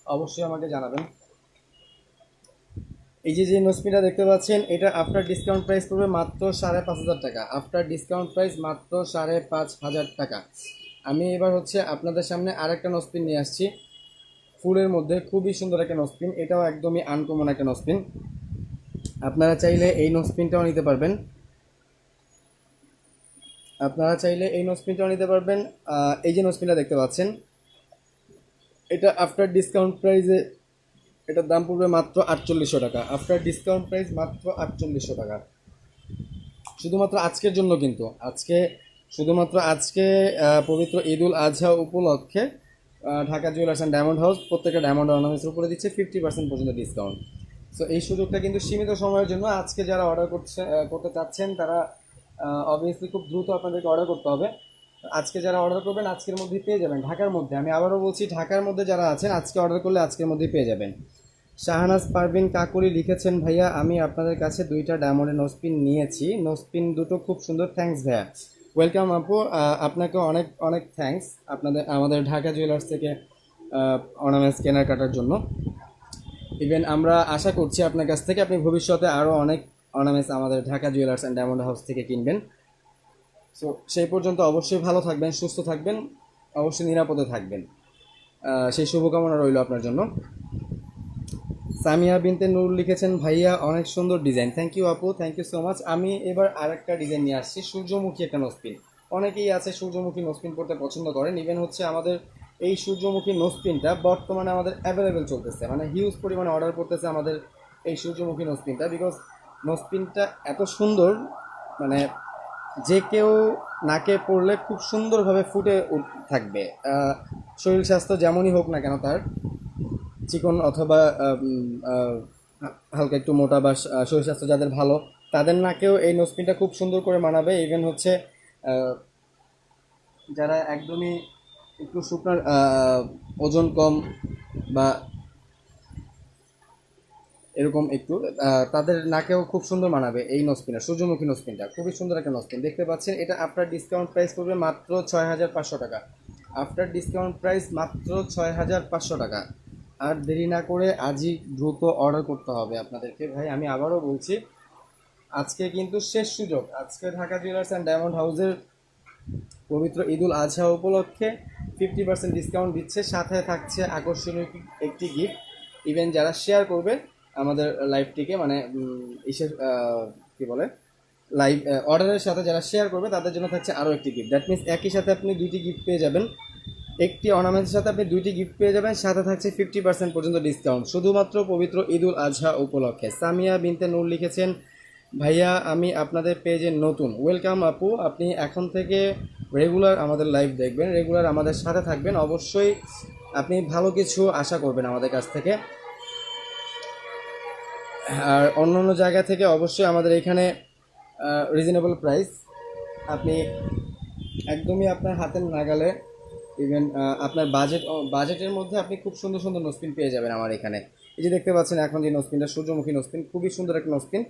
অবশ্যই আমাকে জানাবেন। এই যে যে নোজপিনটা দেখতে পাচ্ছেন এটা আফটার ডিসকাউন্ট প্রাইস পড়বে মাত্র 5,500 টাকা, আফটার ডিসকাউন্ট প্রাইস মাত্র 5,500 টাকা। আমি এবার হচ্ছে আপনাদের সামনে আরেকটা নোজপিন নিয়ে আসছি, ফুলের মধ্যে খুবই সুন্দর একটা নোজপিন, এটাও একদমই আনকমন একটা নোজপিন। আপনারা চাইলে এই নোজপিনটাও নিতে পারবেন, আপনারা চাইলে এই নোজপিনটাও নিতে পারবেন। এই যে নোজপিনটা দেখতে পাচ্ছেন এটা আফটার ডিসকাউন্ট প্রাইসে এটার দাম পড়বে মাত্র 4,800 টাকা, আফটার ডিসকাউন্ট প্রাইস মাত্র 4,800 টাকা, শুধুমাত্র আজকের জন্য। কিন্তু আজকে শুধুমাত্র আজকে পবিত্র ঈদুল আজহা উপলক্ষে Dhaka jewellers and diamond house প্রত্যেকটা ডায়মন্ড অর্নামেন্টসের উপরে দিচ্ছে 50% পর্যন্ত ডিসকাউন্ট। সো এই সুযোগটা কিন্তু সীমিত সময়ের জন্য, আজকে যারা অর্ডার করতে চাচ্ছেন তারা অবভিয়াসলি খুব দ্রুত আপনাদেরকে অর্ডার করতে হবে। আজকে যারা অর্ডার করবেন আজকের মধ্যেই পেয়ে যাবেন ঢাকার মধ্যে, আমি আবারও বলছি ঢাকার মধ্যে যারা আছেন আজকে অর্ডার করলে আজকের মধ্যেই পেয়ে যাবেন। শাহনাজ পারভিন কাকুরি লিখেছেন ভাইয়া আমি আপনাদের কাছে 2টা ডায়মন্ডের নোজপিন নিয়েছি, নোজপিন দুটো খুব সুন্দর, থ্যাঙ্কস ভাইয়া। ওয়েলকাম আপু, আপনাকে অনেক অনেক থ্যাঙ্কস আমাদের ঢাকা জুয়েলার্স থেকে অর্নামেন্টস কেনাকাটার জন্য। ইভেন আমরা আশা করছি আপনার কাছ থেকে আপনি ভবিষ্যতে আরও অনেক অর্নামেন্টস আমাদের Dhaka jewellers and diamond house থেকে কিনবেন। সো সেই পর্যন্ত অবশ্যই ভালো থাকবেন, সুস্থ থাকবেন, অবশ্যই নিরাপদে থাকবেন, সেই শুভকামনা রইল আপনার জন্য। সামিয়া বিনতে নূর লিখেছেন ভাইয়া অনেক সুন্দর ডিজাইন, থ্যাংক ইউ আপু, থ্যাংক ইউ সো মাচ। আমি এবার আরেকটা ডিজাইন নিয়ে আসছি, সূর্যমুখী একটা নোজপিন। অনেকেই আছে সূর্যমুখী নোজপিন পড়তে পছন্দ করেন, ইভেন হচ্ছে আমাদের এই সূর্যমুখী নোজপিনটা বর্তমানে আমাদের অ্যাভেলেবেল চলতেছে, মানে হিউজ পরিমাণে অর্ডার করতেছে আমাদের এই সূর্যমুখী নোজপিনটা, বিকজ নোজপিনটা এত সুন্দর, মানে যে কেউ নাকে পড়লে খুব সুন্দরভাবে ফুটে থাকবে, শরীর স্বাস্থ্য যেমনই হোক না কেন তার, চিকন অথবা হালকা একটু মোটা বা শরীর স্বাস্থ্য যাদের ভালো তাদের নাকেও এই নোজপিনটা খুব সুন্দর করে মানাবে। ইভেন হচ্ছে যারা একদমই একটু শুকনার ওজন কম বা এরকম একটু তাদের নাকেও খুব সুন্দর মানাবে এই নোজপিনটা, সূর্যমুখী নোজপিনটা খুবই সুন্দর একটা নোজপিন দেখতে পাচ্ছেন। এটা আফটার ডিসকাউন্ট প্রাইস পড়বে মাত্র 6,500 টাকা, আফটার ডিসকাউন্ট প্রাইস মাত্র 6,500 টাকা। আর দেরি না করে আজই দ্রুত অর্ডার করতে হবে আপনাদেরকে ভাই, আমি আবারও বলছি আজকে কিন্তু শেষ সুযোগ, আজকে ঢাকা জুয়েলার্স অ্যান্ড ডায়মন্ড হাউসের পবিত্র ঈদুল আজহা উপলক্ষে 50% ডিসকাউন্ট দিচ্ছে, সাথে থাকছে আকর্ষণীয় একটি গিফট। ইভেন যারা শেয়ার করবে আমাদের লাইভটিকে, মানে ইসের কি বলে, লাইভ অর্ডারের সাথে যারা শেয়ার করবে তাদের জন্য থাকছে আরও একটি গিফট। দ্যাট মিনস একই সাথে আপনি দুইটি গিফট পেয়ে যাবেন, একটি অর্নামেন্টের সাথে আপনি দুইটি গিফট পেয়ে যাবেন, সাথে থাকছে 50% পর্যন্ত ডিসকাউন্ট শুধুমাত্র পবিত্র ঈদুল আজহা উপলক্ষে। সামিয়া বিনতে নূর লিখেছেন, ভাইয়া আমি আপনাদের পেজে নতুন। ওয়েলকাম আপু, আপনি এখন থেকে রেগুলার আমাদের লাইভ দেখবেন, রেগুলার আমাদের সাথে থাকবেন, অবশ্যই আপনি ভালো কিছু আশা করবেন আমাদের কাছ থেকে। আর অন্য অন্য জায়গা থেকে অবশ্যই আমাদের এখানে রিজনেবল প্রাইস, আপনি একদমই আপনার হাতের নাগালে, ইভেন আপনার বাজেটের মধ্যে আপনি খুব সুন্দর সুন্দর নোসপিন পেয়ে যাবেন আমার এখানে। এই যে দেখতে পাচ্ছেন এখন যে নোসপিনটা, সূর্যমুখী নোসপিন, খুবই সুন্দর একটা নোসপিন।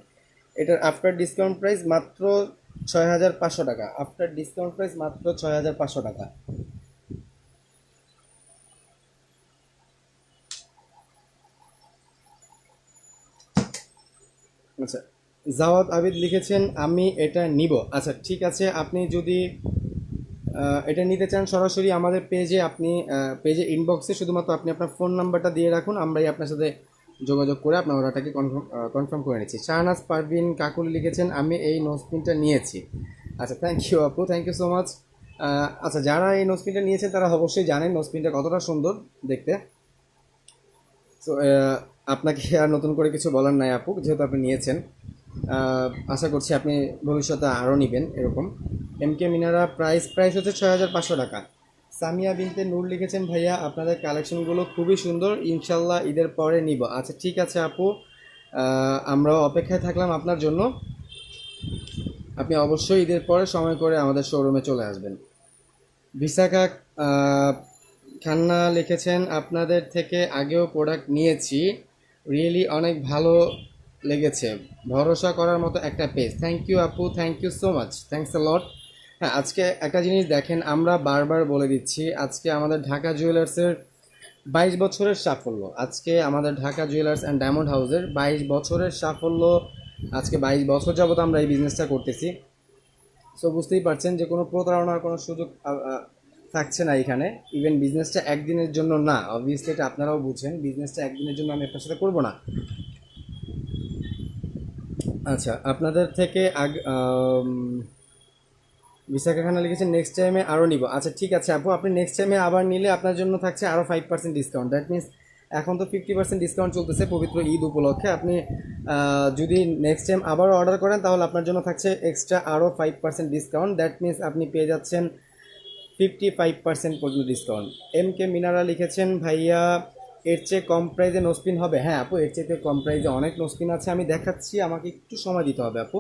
এটার আফটার ডিসকাউন্ট প্রাইস মাত্র 6,500 টাকা, আফটার ডিসকাউন্ট প্রাইস মাত্র 6,500 টাকা। আচ্ছা, জাওয়াদ আবিদ লিখেছেন, আমি এটা নিব। আচ্ছা ঠিক আছে, আপনি যদি এটা নিতে চান সরাসরি আমাদের পেজে, আপনি পেজে ইনবক্সে শুধুমাত্র আপনি আপনার ফোন নাম্বারটা দিয়ে রাখুন, আমরাই আপনার সাথে যোগাযোগ করে আপনার অর্ডারটাকে কনফার্ম করে নিচ্ছি। শাহনাজ পারভিন কাকুলি লিখেছেন, আমি এই নোসপিনটা নিয়েছি। আচ্ছা থ্যাংক ইউ আপু, থ্যাংক ইউ সো মাচ। আচ্ছা যারা এই নোসপিনটা নিয়েছেন তারা অবশ্যই জানেন নোসপিনটা কতটা সুন্দর দেখতে। তো আপনাকে আর নতুন করে কিছু বলার নাই আপু, যেহেতু আপনি নিয়েছেন। আশা করছি আপনি ভবিষ্যতে আরও নেবেন এরকম। এম কে মিনারা প্রাইস হচ্ছে 6,500 টাকা। সামিয়া বিনতে নূর লিখেছেন, ভাইয়া আপনাদের কালেকশনগুলো খুবই সুন্দর, ইনশাল্লাহ ঈদের পরে নিব। আচ্ছা ঠিক আছে আপু, আমরাও অপেক্ষায় থাকলাম আপনার জন্য। আপনি অবশ্যই ঈদের পরে সময় করে আমাদের শোরুমে চলে আসবেন। বিশাখা খান্না লিখেছেন, আপনাদের থেকে আগেও প্রোডাক্ট নিয়েছি, রিয়েলি অনেক ভালো লেগেছে, ভরসা করার মতো একটা পেজ। থ্যাংক ইউ আপু, thank you so much, thanks a lot. হ্যাঁ আজকে একটা জিনিস দেখেন, আমরা বারবার বলে দিচ্ছি, আজকে আমাদের ঢাকা জুয়েলার্সের 22 বছরের সাফল্য, আজকে আমাদের ঢাকা জুয়েলার্স অ্যান্ড ডায়মন্ড হাউসের 22 বছরের সাফল্য। আজকে 22 বছর যাবত আমরা এই বিজনেসটা করতেছি। সো বুঝতেই পারছেন যে কোনো প্রতারণার কোনো সুযোগ থাকছে না এখানে। ইভেন বিজনেসটা একদিনের জন্য না, অবভিয়াসলি এটা আপনারাও বুঝেন, বিজনেসটা একদিনের জন্য আমি আপনার সাথে করবো না। আচ্ছা আপনাদের থেকে বিশাখা খানা লিখেছেন, নেক্সট টাইমে আরও নিব। আচ্ছা ঠিক আছে আপু, আপনি নেক্সট টাইমে আবার নিলে আপনার জন্য থাকছে আরও 5% ডিসকাউন্ট। দ্যাট মিনস এখন তো 50% ডিসকাউন্ট চলতেছে পবিত্র ঈদ উপলক্ষে। আপনি যদি নেক্সট টাইম আবারও অর্ডার করেন তাহলে আপনার জন্য থাকছে এক্সট্রা আরও 5% ডিসকাউন্ট। দ্যাট মিনস আপনি পেয়ে যাচ্ছেন 55% পর্যন্ত ডিসকাউন্ট। এম কে মিনারা লিখেছেন, ভাইয়া এর চেয়ে কম প্রাইসে নোসপিন হবে? হ্যাঁ আপু, এর চেয়ে কম প্রাইসে অনেক নোসপিন আছে, আমি দেখাচ্ছি, আমাকে একটু সময় দিতে হবে আপু।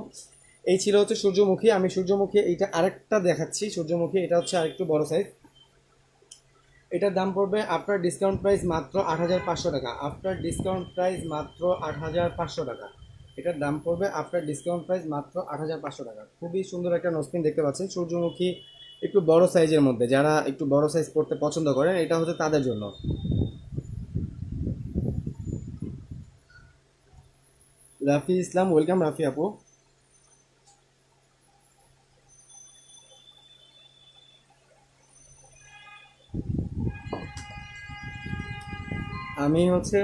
এই ছিল হচ্ছে সূর্যমুখী, আমি সূর্যমুখী এইটা আরেকটা দেখাচ্ছি, সূর্যমুখী এটা হচ্ছে আরেকটু বড় সাইজ। এটার দাম পড়বে আফটার ডিসকাউন্ট প্রাইস মাত্র 8,500 টাকা, আফটার ডিসকাউন্ট প্রাইস মাত্র 8,500 টাকা। এটার দাম পড়বে আফটার ডিসকাউন্ট প্রাইস মাত্র 8,500 টাকা। খুবই সুন্দর একটা নোসপিন দেখতে পাচ্ছেন, সূর্যমুখী একটু বড় সাইজের মধ্যে, যারা একটু বড় সাইজ পড়তে পছন্দ করেন এটা হচ্ছে তাদের জন্য। রাফি ইসলাম, ওয়েলকাম রাফি আপু। আমি হচ্ছে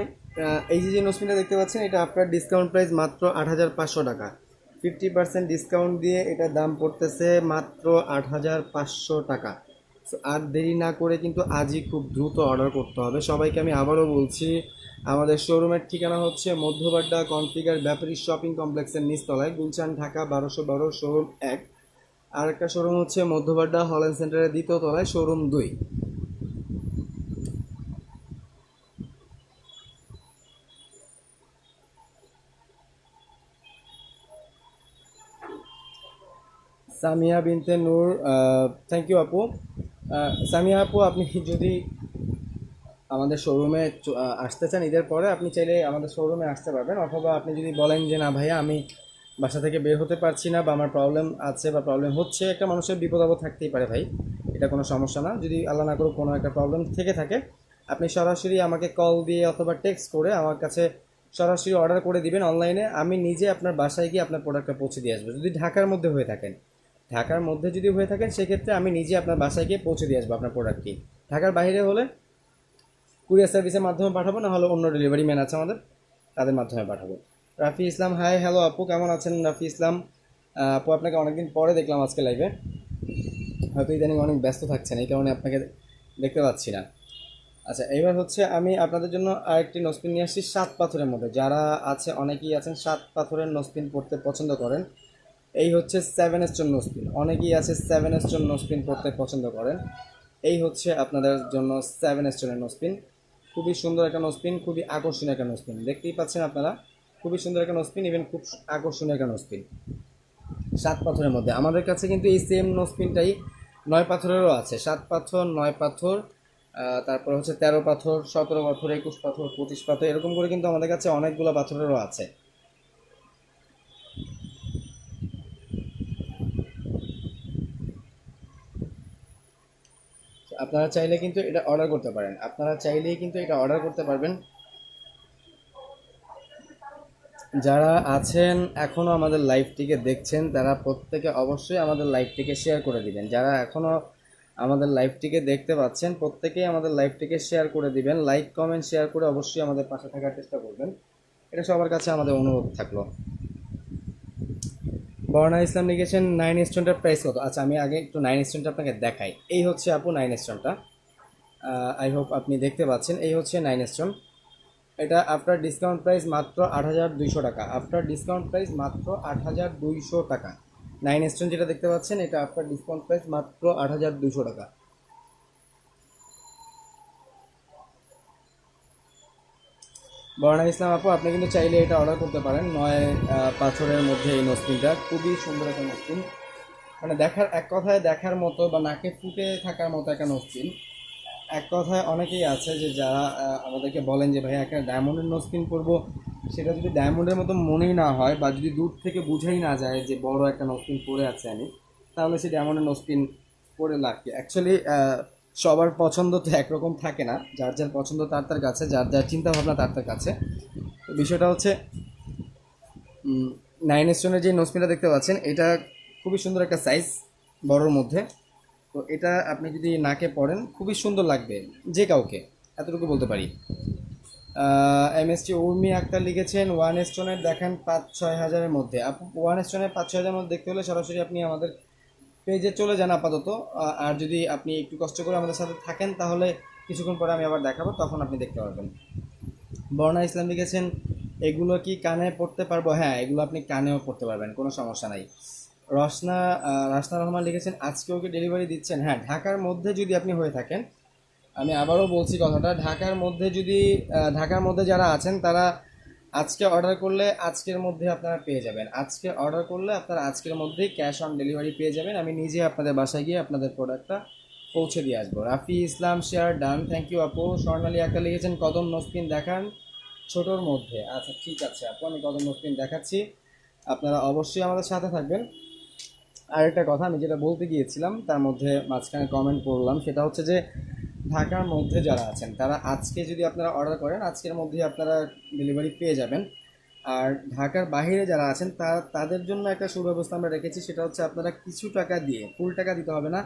এই যে নোসপিনটা দেখতে পাচ্ছেন, এটা আফটার ডিসকাউন্ট প্রাইস মাত্র 8,500 টাকা। 50% ডিসকাউন্ট দিয়ে এটার দাম পড়তেছে মাত্র 8,500 টাকা। সো আর দেরি না করে কিন্তু আজই খুব দ্রুত অর্ডার করতে হবে সবাইকে। আমি আবারও বলছি, আমাদের শোরুমের ঠিকানা হচ্ছে মধ্যবাড্ডা কনফিগার ব্যাপারী শপিং কমপ্লেক্সের নিচতলায়, গুলশান ঢাকা 1212, শোরুম 1। আর একটা শোরুম হচ্ছে মধ্যবাড্ডা হল্যান্ড সেন্টারের 2য় তলায়, শোরুম 2। সামিয়া বিনতে নূর, থ্যাংক ইউ আপু। সামিয়া আপু, আপনি যদি আমাদের শোরুমে আসতে চান ঈদের পরে, আপনি চাইলে আমাদের শোরুমে আসতে পারবেন, অথবা আপনি যদি বলেন যে না ভাইয়া আমি বাসা থেকে বের হতে পারছি না, বা আমার প্রবলেম আছে বা প্রবলেম হচ্ছে, একটা মানুষের বিপদ আপদ থাকতেই পারে ভাই, এটা কোনো সমস্যা না। যদি আল্লাহ না করুক কোনো একটা প্রবলেম থেকে থাকে, আপনি সরাসরি আমাকে কল দিয়ে অথবা টেক্সট করে আমার কাছে সরাসরি অর্ডার করে দিবেন অনলাইনে, আমি নিজে আপনার বাসায় গিয়ে আপনার প্রোডাক্টটা পৌঁছে দিয়ে আসবো। যদি ঢাকার মধ্যে হয়ে থাকেন, ঢাকার মধ্যে যদি হয়ে থাকেন সেক্ষেত্রে আমি নিজে আপনার বাসায় গিয়ে পৌঁছে দিয়ে আসবো আপনার প্রোডাক্টটি। ঢাকার বাইরে হলে কুরিয়ার সার্ভিসের মাধ্যমে পাঠাবো, না হলে অন্য ডেলিভারি ম্যান আছে আমাদের, তাদের মাধ্যমে পাঠাবো। রাফি ইসলাম, হাই হ্যালো আপু, কেমন আছেন রাফি ইসলাম? আপু আপনাকে অনেকদিন পরে দেখলাম আজকে লাইভে, হয়তো ইদানিং অনেক ব্যস্ত থাকছেন, এই কারণে আপনাকে দেখতে পাচ্ছি না। আচ্ছা, এবার হচ্ছে আমি আপনাদের জন্য আরেকটি নসপিন নিয়ে আসছি 7 পাথরের মধ্যে। যারা আছে, অনেকেই আছেন 7 পাথরের নসপিন পড়তে পছন্দ করেন। এই হচ্ছে 7 স্টোন নসপিন। অনেকেই আছে 7 স্টোন নসপিন পড়তে পছন্দ করেন। এই হচ্ছে আপনাদের জন্য 7 স্টোনের নসপিন। খুবই সুন্দর একটা নসপিন, খুবই আকর্ষণীয় একটা নসপিন, দেখতেই পাচ্ছেন আপনারা। খুবই সুন্দর একটা নসপিন, ইভেন খুব আকর্ষণীয় একটা নসপিন 7 পাথরের মধ্যে। আমাদের কাছে কিন্তু এই সেম নসপিনটাই 9 পাথরেরও আছে। 7 পাথর, 9 পাথর, তারপর হচ্ছে 13 পাথর, 17 পাথর, 21 পাথর, 25 পাথর, এরকম করে কিন্তু আমাদের কাছে অনেকগুলো পাথরেরও আছে। আপনারা চাইলে কিন্তু এটা অর্ডার করতে পারেন, আপনারা চাইলেই কিন্তু এটা অর্ডার করতে পারবেন। যারা আছেন এখনও আমাদের লাইভটিকে দেখছেন, তারা প্রত্যেকে অবশ্যই আমাদের লাইভটিকে শেয়ার করে দিবেন। যারা এখনও আমাদের লাইভটিকে দেখতে পাচ্ছেন, প্রত্যেকেই আমাদের লাইভটিকে শেয়ার করে দিবেন। লাইক কমেন্ট শেয়ার করে অবশ্যই আমাদের পাশে থাকার চেষ্টা করবেন, এটা সবার কাছে আমাদের অনুরোধ থাকলো। বর্ণা ইসলাম লিখেছেন 9 স্টোনটার প্রাইস কত? আচ্ছা, আমি আগে একটু 9 স্টোনটা আপনাকে দেখাই। এই হচ্ছে আপু 9 স্টোনটা, আই হোপ আপনি দেখতে পাচ্ছেন। এই হচ্ছে 9 স্টোন। এটা আফটার ডিসকাউন্ট প্রাইস মাত্র 8,200 টাকা। আফটার ডিসকাউন্ট প্রাইস মাত্র 8,200 টাকা। 9 স্টোন যেটা দেখতে পাচ্ছেন, এটা আফটার ডিসকাউন্ট প্রাইস মাত্র 8,200 টাকা। বর্ণা ইসলাম আপু, আপনি কিন্তু চাইলে এটা অর্ডার করতে পারেন। 9 পাথরের মধ্যে এই নসপিনটা খুবই সুন্দর একটা নসপিন, মানে দেখার, এক কথায় দেখার মতো বা নাকে ফুটে থাকার মতো একটা নসপিন। এক কথায় অনেকেই আছে যে যারা আমাদেরকে বলেন যে ভাই একটা ডায়মন্ডের নসপিন করবো, সেটা যদি ডায়মন্ডের মতো মনেই না হয় বা যদি দূর থেকে বুঝাই না যায় যে বড় একটা নসপিন পরে আছে আমি, তাহলে সেই ডায়মন্ডের নসপিন পরে লাভ কি? অ্যাকচুয়ালি সবার পছন্দ তো একরকম থাকে না, যার যার পছন্দ তার তার কাছে, যার যার চিন্তা ভাবনা তার তার কাছে। তো বিষয়টা হচ্ছে 9 স্টোনের যে নসপিনটা দেখতে পাচ্ছেন, এটা খুবই সুন্দর একটা সাইজ, বড়োর মধ্যে। তো এটা আপনি যদি নাকে পড়েন খুবই সুন্দর লাগবে যে কাউকে, এতটুকু বলতে পারি। এমএসটি উর্মি আক্তার লিখেছেন 1 স্টোনের দেখান 5-6 হাজারের মধ্যে। 1 স্টোনের 5-6 হাজারের মধ্যে দেখতে হলে সরাসরি আপনি আমাদের পেজে চলে যান আপাতত। আর যদি আপনি একটু কষ্ট করে আমাদের সাথে থাকেন, তাহলে কিছুক্ষণ পরে আমি আবার দেখাবো, তখন আপনি দেখতে পারবেন। বর্ণা ইসলাম লিখেছেন এগুলো কি কানে পড়তে পারবো? হ্যাঁ, এগুলো আপনি কানেও পড়তে পারবেন, কোনো সমস্যা নাই। রসনা রাসনা রহমান লিখেছেন আজকেও কি ডেলিভারি দিচ্ছেন? হ্যাঁ, ঢাকার মধ্যে যদি আপনি হয়ে থাকেন, আমি আবারও বলছি কথাটা, ঢাকার মধ্যে যদি ঢাকার মধ্যে যারা আছেন, তারা আজকে অর্ডার করলে আজকের মধ্যে আপনারা পেয়ে যাবেন। আজকে অর্ডার করলে আপনারা আজকের মধ্যেই ক্যাশ অন ডেলিভারি পেয়ে যাবেন। আমি নিজে আপনাদের বাসায় গিয়ে আপনাদের প্রোডাক্টটা পৌঁছে দিয়ে আসবো। রাফি ইসলাম শেয়ার ডান, থ্যাংক ইউ আপু। স্বর্ণালী একটা লিখেছেন কদম নসপিন দেখান ছোটোর মধ্যে। আচ্ছা ঠিক আছে আপু, আমি কদম নসপিন দেখাচ্ছি, আপনারা অবশ্যই আমাদের সাথে থাকবেন। আরেকটা কথা আমি যেটা বলতে গিয়েছিলাম, তার মধ্যে মাঝখানে কমেন্ট করলাম, সেটা হচ্ছে যে ঢাকার মধ্যে যারা আছেন, তারা আজকে যদি আপনারা অর্ডার করেন, আজকের মধ্যেই আপনারা ডেলিভারি পেয়ে যাবেন। আর ঢাকার বাইরে যারা আছেন, তাদের জন্য একটা সুব্যবস্থা আমরা রেখেছি, সেটা হচ্ছে আপনারা কিছু টাকা দিয়ে, ফুল টাকা দিতে হবে না,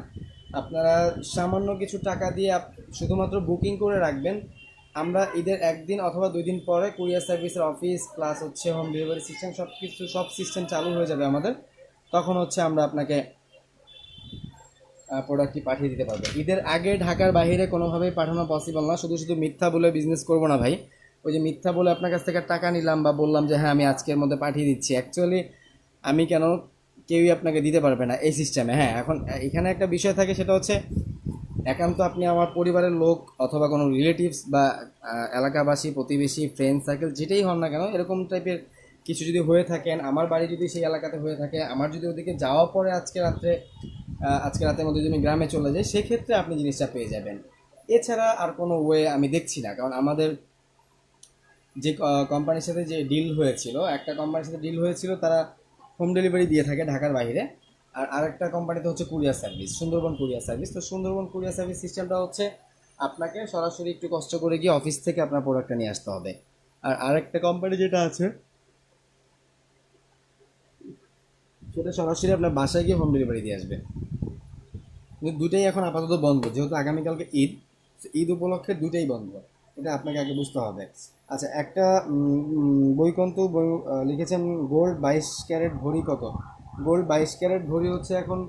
আপনারা সামান্য কিছু টাকা দিয়ে শুধুমাত্র বুকিং করে রাখবেন। আমরা ঈদের 1 দিন অথবা 2 দিন পরে কুরিয়ার সার্ভিসের অফিস প্লাস হচ্ছে হোম ডেলিভারি সিস্টেম, সব সিস্টেম চালু হয়ে যাবে আমাদের। তখন হচ্ছে আমরা আপনাকে প্রোডাক্টটি পাঠিয়ে দিতে পারবো। ঈদের আগে ঢাকার বাইরে কোনোভাবেই পাঠানো পসিবল না। শুধু শুধু মিথ্যা বলে বিজনেস করবো না ভাই। ওই যে মিথ্যা বলে আপনার কাছ থেকে টাকা নিলাম বা বললাম যে হ্যাঁ আমি আজকের মধ্যে পাঠিয়ে দিচ্ছি, অ্যাকচুয়ালি আমি কেন, কেউই আপনাকে দিতে পারবে না এই সিস্টেমে। হ্যাঁ, এখন এখানে একটা বিষয় থাকে, সেটা হচ্ছে একান্ত আপনি আমার পরিবারের লোক অথবা কোনো রিলেটিভস বা এলাকাবাসী, প্রতিবেশী, ফ্রেন্ড সার্কেল যেটাই হন না কেন, এরকম টাইপের কিছু যদি হয়ে থাকেন, আমার বাড়ি যদি সেই এলাকাতে হয়ে থাকে, আমার যদি ওদিকে যাওয়া পরে আজকে রাতের মধ্যে যদি আমি গ্রামে চলে যাই, সেক্ষেত্রে আপনি জিনিসটা পেয়ে যাবেন। এছাড়া আর কোনো ওয়ে আমি দেখছি না, কারণ আমাদের যে কোম্পানির সাথে যে ডিল হয়েছিল, একটা কোম্পানির সাথে ডিল হয়েছিল, তারা হোম ডেলিভারি দিয়ে থাকে ঢাকার বাইরে। আর আরেকটা কোম্পানিতে হচ্ছে courier service, Sundarban courier service. তো সুন্দরবন কুরিয়ার সার্ভিস সিস্টেমটা হচ্ছে আপনাকে সরাসরি একটু কষ্ট করে গিয়ে অফিস থেকে আপনার প্রোডাক্টটা নিয়ে আসতে হবে। আর আরেকটা কোম্পানি যেটা আছে, সেটা সরাসরি আপনার বাসায় গিয়ে হোম ডেলিভারি দিয়ে আসবে। কিন্তু দুটাই এখন আপাতত বন্ধ, যেহেতু আগামীকালকে ঈদ, ঈদ উপলক্ষে দুটাই বন্ধ। এটা আপনাকে আগে বুঝতে হবে। আচ্ছা, একটা বৈকন্ত লিখেছেন গোল্ড 22 ক্যারেট ভরি কত? গোল্ড 22 ক্যারেট ভরি হচ্ছে এখন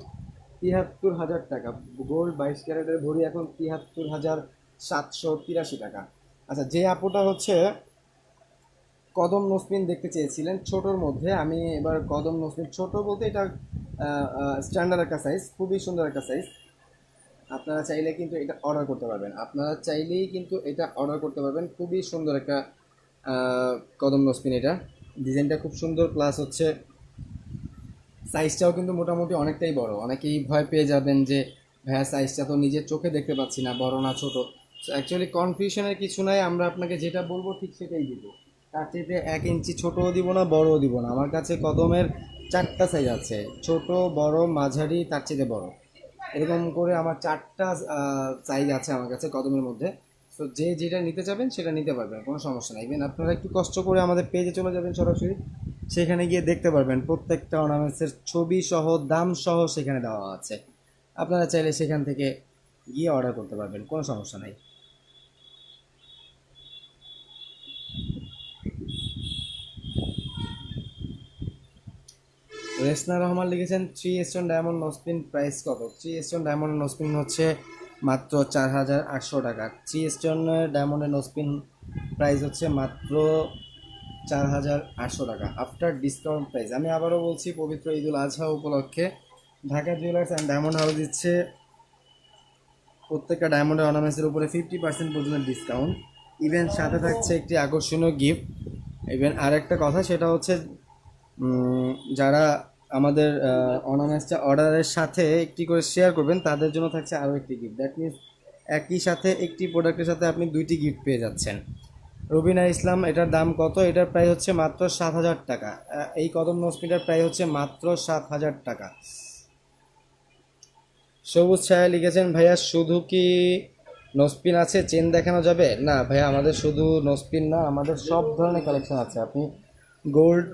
73,000 টাকা। গোল্ড 22 ক্যারেটের ভরি এখন 73,783 টাকা। আচ্ছা, যে আপুটা হচ্ছে কদম নসপিন দেখতে চেয়েছিলেন ছোটোর মধ্যে, আমি এবার কদম নসপিন ছোট বলতে এটা স্ট্যান্ডার্ড একটা সাইজ, খুবই সুন্দর একটা সাইজ। আপনারা চাইলে কিন্তু এটা অর্ডার করতে পারবেন, আপনারা চাইলেই কিন্তু এটা অর্ডার করতে পারবেন। খুবই সুন্দর একটা কদম নসপিন, এটা ডিজাইনটা খুব সুন্দর, প্লাস হচ্ছে সাইজটাও কিন্তু মোটামুটি অনেকটাই বড়। অনেকেই ভয় পেয়ে যাবেন যে ভাইয়া সাইজটা তো নিজের চোখে দেখতে পাচ্ছি না, বড় না ছোট। সো অ্যাকচুয়ালি কনফিউশনের কিছু নাই, আমরা আপনাকে যেটা বলবো ঠিক সেটাই দিব। তার চেয়ে 1 ইঞ্চি ছোটও দিব না, বড়ও দিব না। আমার কাছে কদমের 4টা সাইজ আছে, ছোট, বড়, মাঝারি, তার চেয়ে বড়, এরকম করে আমার 4টা সাইজ আছে আমার কাছে কদমের মধ্যে। তো যে যেটা নিতে চাবেন সেটা নিতে পারবেন, কোনো সমস্যা নাই। ইভেন আপনারা একটু কষ্ট করে আমাদের পেজে চলে যাবেন সরাসরি, সেখানে গিয়ে দেখতে পারবেন প্রত্যেকটা অর্নামেন্টসের ছবি সহ দাম সহ সেখানে দেওয়া আছে। আপনারা চাইলে সেখান থেকে গিয়ে অর্ডার করতে পারবেন, কোনো সমস্যা নাই। রেসনা রহমান লিখেছেন 3 স্টোন ডায়মন্ড নোসপিন প্রাইস কত? 3 স্টোন ডায়মন্ড নোসপিন হচ্ছে মাত্র 4,800 টাকা। 3 স্টোন ডায়মন্ডের নোসপিন প্রাইস হচ্ছে মাত্র 4,800 টাকা আফটার ডিসকাউন্ট প্রাইস। আমি আবারও বলছি, পবিত্র ঈদুল আজহা উপলক্ষে Dhaka jewellers and diamond house দিচ্ছে প্রত্যেকটা ডায়মন্ডের অর্নামেন্টসের উপরে 50% পর্যন্ত ডিসকাউন্ট। ইভেন সাথে থাকছে একটি আকর্ষণীয় গিফট। ইভেন আরেকটা কথা, সেটা হচ্ছে যারা আমাদের অর্নামেন্টসটা অর্ডারের সাথে একটি করে শেয়ার করবেন তাদের জন্য থাকছে আরও একটি গিফট। দ্যাট মিনস একই সাথে একটি প্রোডাক্টের সাথে আপনি 2টি গিফট পেয়ে যাচ্ছেন। রবিনা ইসলাম, এটার দাম কত? এটার প্রাইস হচ্ছে মাত্র 7,000 টাকা। এই কদম নসপিনটার প্রাইস হচ্ছে মাত্র 7,000 টাকা। সবুজ ছায়া লিখেছেন ভাইয়া শুধু কি নসপিন আছে, চেন দেখানো যাবে? না ভাইয়া, আমাদের শুধু নসপিন না, আমাদের সব ধরনের কালেকশন আছে। আপনি গোল্ড,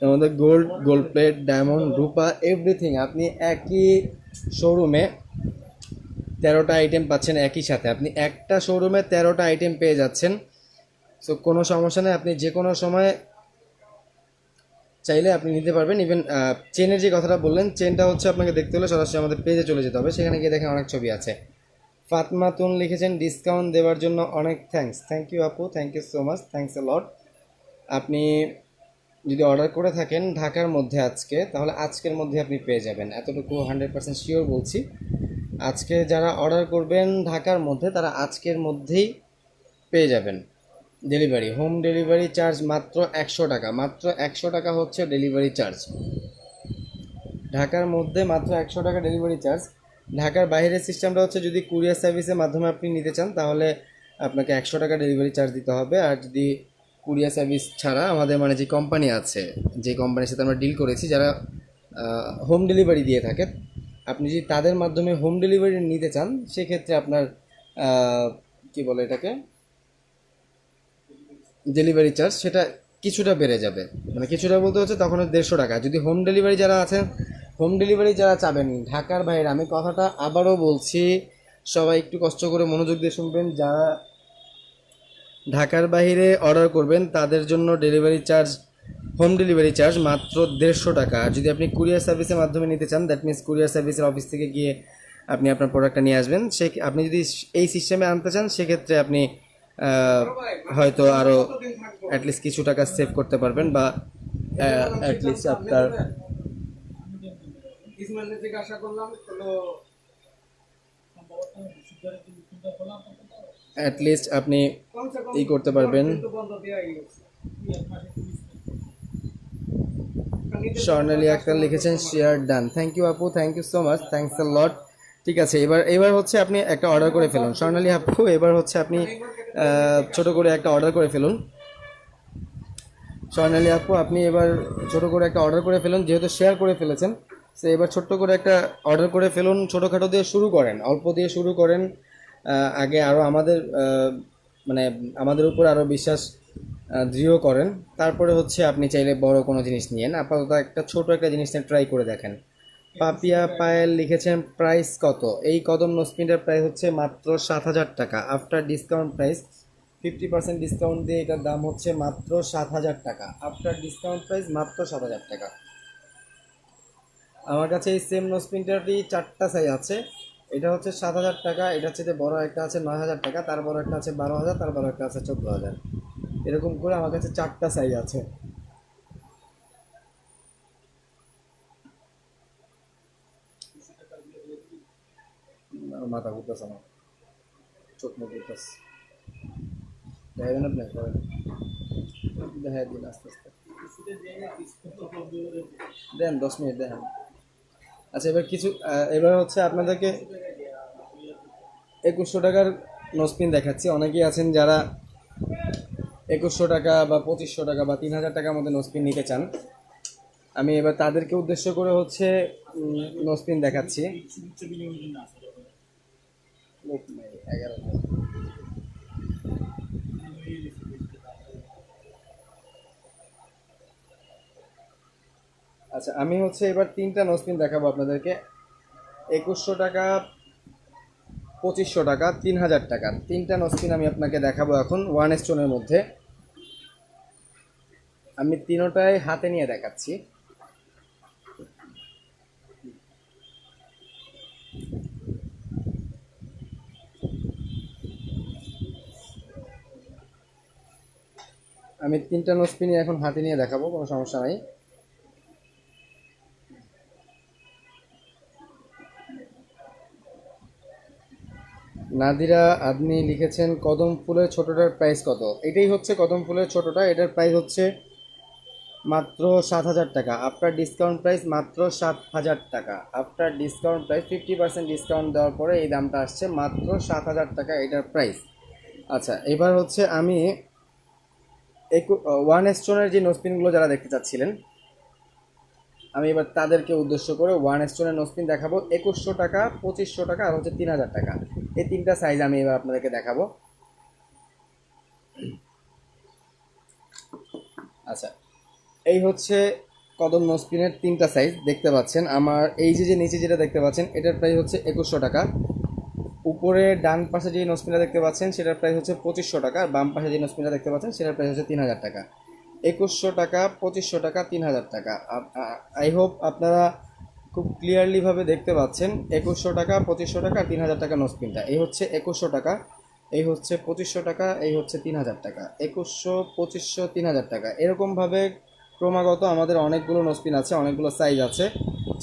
আমাদের গোল্ড, গোল্ড প্লেট, ডায়মন্ড, রূপা, এভরিথিং আপনি একই শোরুমে 13টা আইটেম পাচ্ছেন একই সাথে। আপনি একটা শোরুমে 13টা আইটেম পেয়ে যাচ্ছেন। সো কোনো সমস্যা নেই, আপনি যে কোনো সময় চাইলে আপনি নিতে পারবেন। ইভেন চেনের যে কথাটা বললেন, চেনটা হচ্ছে আপনাকে দেখতে হলে সরাসরি আমাদের পেজে চলে যেতে হবে, সেখানে গিয়ে দেখেন অনেক ছবি আছে। ফাতমাতুন লিখেছেন ডিসকাউন্ট দেওয়ার জন্য অনেক থ্যাঙ্কস। থ্যাংক ইউ আপু, thank you so much, thanks a lot. আপনি যদি অর্ডার করে থাকেন ঢাকার মধ্যে আজকে, তাহলে আজকের মধ্যে আপনি পেয়ে যাবেন, এতটুকু 100% শিওর বলছি। আজকে যারা অর্ডার করবেন ঢাকার মধ্যে, তারা আজকের মধ্যেই পেয়ে যাবেন। ডেলিভারি, হোম ডেলিভারি চার্জ মাত্র 100 টাকা, মাত্র 100 টাকা হচ্ছে ডেলিভারি চার্জ। ঢাকার মধ্যে মাত্র 100 টাকা ডেলিভারি চার্জ। ঢাকার বাইরের সিস্টেমটা হচ্ছে যদি কুরিয়ার সার্ভিসের মাধ্যমে আপনি নিতে চান তাহলে আপনাকে 100 টাকা ডেলিভারি চার্জ দিতে হবে। আর যদি কুরিয়ার সার্ভিস ছাড়া আমাদের মানে যে কোম্পানি আছে, যে কোম্পানির সাথে আমরা ডিল করেছি, যারা হোম ডেলিভারি দিয়ে থাকে, আপনি যদি তাদের মাধ্যমে হোম ডেলিভারি নিতে চান সেক্ষেত্রে আপনার কি বলে এটাকে, ডেলিভারি চার্জ সেটা কিছুটা বেড়ে যাবে। মানে কিছুটা বলতে হচ্ছে তখন 150 টাকা। যদি হোম ডেলিভারি যারা আছেন, হোম ডেলিভারি যারা চাবেন ঢাকার বাইরে, আমি কথাটা আবারও বলছি, সবাই একটু কষ্ট করে মনোযোগ দিয়ে শুনবেন, যারা ঢাকার বাইরে অর্ডার করবেন তাদের জন্য delivery charge, home delivery charge মাত্র 150 টাকা। আর যদি আপনি কুরিয়ার সার্ভিসের মাধ্যমে নিতে চান, দ্যাট মিনস কুরিয়ার সার্ভিসের অফিস থেকে গিয়ে আপনি আপনার প্রোডাক্টটা নিয়ে আসবেন, সে আপনি যদি এই সিস্টেমে আনতে চান সেক্ষেত্রে আপনি হয়তো আরও অ্যাটলিস্ট কিছু টাকা সেভ করতে পারবেন, বা অ্যাটলিস্ট আপনার অ্যাটলিস্ট আপনি এই করতে পারবেন। স্বর্ণালী আক্তার লিখেছেন শেয়ার ডান। থ্যাংক ইউ আপু, thank you so much, thanks a lot. ঠিক আছে, এবার হচ্ছে আপনি একটা অর্ডার করে ফেলুন স্বর্ণালী আপু, এবার হচ্ছে আপনি ছোট করে একটা অর্ডার করে ফেলুন। স্বর্ণালী আপু, আপনি এবার ছোট করে একটা অর্ডার করে ফেলুন, যেহেতু শেয়ার করে ফেলেছেন। সো এবার ছোট্ট করে একটা অর্ডার করে ফেলুন, ছোটোখাটো দিয়ে শুরু করেন, অল্প দিয়ে শুরু করেন। আগে আরও মানে আমাদের উপর আরও বিশ্বাস দৃঢ় করেন, তারপরে হচ্ছে আপনি চাইলে বড় কোনো জিনিস নিয়েন। আপাতত একটা ছোট একটা জিনিস নিয়ে ট্রাই করে দেখেন। পাপিয়া পায়েল লিখেছেন প্রাইস কত? এই কদম নোসপিনটার প্রাইস হচ্ছে মাত্র 7,000 টাকা। আফটার ডিসকাউন্ট প্রাইস 50% ডিসকাউন্ট দিয়ে এটার দাম হচ্ছে মাত্র 7,000 টাকা। আফটার ডিসকাউন্ট প্রাইস মাত্র 7,000 টাকা। আমার কাছে এই সেম নোসপিনটারই 4টা সাইজ আছে। এটা হচ্ছে 7,000 টাকা, এটা হচ্ছে যে বড় একটা আছে 9,000 টাকা, তার বড় একটা আছে 12,000, তার বড় একটা আছে 14,000। এরকম করে আমার কাছে 4টা সাইজ আছে। আমার মাথা ঘুরতেছে না, চোখ মুখ ঘুরতেছে। দেখাবেন আপনি? করেন, দেখাই দিন আস্তে আস্তে, দেন 10 মিনিট দেখেন। আচ্ছা এবার কিছু এবার হচ্ছে আপনাদেরকে 2100 টাকার নোসপিন দেখাচ্ছি। অনেকেই আছেন যারা 2100 টাকা বা 2500 টাকা বা 3,000 টাকার মধ্যে নোসপিন নিতে চান। আমি এবার তাদেরকে উদ্দেশ্য করে হচ্ছে নোসপিন দেখাচ্ছি। 11। আচ্ছা আমি হচ্ছে এবার 3টা নোসপিন দেখাবো আপনাদেরকে। 2100 টাকা, 2500 টাকা, 3,000 টাকা, 3টা নোসপিন আমি আপনাকে দেখাবো এখন ওয়ান স্টোনের মধ্যে। আমি তিনোটাই হাতে নিয়ে দেখাচ্ছি। আমি 3টা নোসপিনই এখন হাতে নিয়ে দেখাবো, কোনো সমস্যা নাই। নাদিরা আপনি লিখেছেন কদম ফুলের ছোটটার প্রাইস কত? এটাই হচ্ছে কদম ফুলের ছোটটা, এটার প্রাইস হচ্ছে মাত্র 7,000 টাকা। আফটার ডিসকাউন্ট প্রাইস মাত্র 7,000 টাকা। আফটার ডিসকাউন্ট প্রাইস 50% ডিসকাউন্ট দেওয়ার পরে এই দামটা আসছে মাত্র 7,000 টাকা এটার প্রাইস। আচ্ছা এবার হচ্ছে আমি ওয়ান স্টোনের যে নোসপিনগুলো যারা দেখতে চাচ্ছিলেন, আমি এবার তাদেরকে উদ্দেশ্য করে ওয়ান স্টোনের নোসপিন দেখাবো। 2100 টাকা, 2500 টাকা আর হচ্ছে 3,000 টাকা। এই 3টা সাইজ আমি এবার আপনাদেরকে দেখাবো। আচ্ছা এই হচ্ছে কদম নোসপিনের 3টা সাইজ দেখতে পাচ্ছেন। আমার এই যে যে নিচে যেটা দেখতে পাচ্ছেন এটার প্রাইস হচ্ছে 2100 টাকা। উপরে ডান পাশে যে নোসপিনটা দেখতে পাচ্ছেন সেটার প্রাইস হচ্ছে 2500 টাকা। আর বাম পাশে যে নোসপিনটা দেখতে পাচ্ছেন সেটার প্রাইস হচ্ছে 3,000 টাকা। 2100 টাকা, 2500 টাকা, 3,000 টাকা। আই হোপ আপনারা খুব ক্লিয়ারলিভাবে দেখতে পাচ্ছেন 2100 টাকা, 2500 টাকা আর 3,000 টাকা নোসপিনটা। এই হচ্ছে 2100 টাকা, এই হচ্ছে 2500 টাকা, এই হচ্ছে 3,000 টাকা। 2100, 2500, 3,000 টাকা এরকমভাবে ক্রমাগত আমাদের অনেকগুলো নোসপিন আছে, অনেকগুলো সাইজ আছে।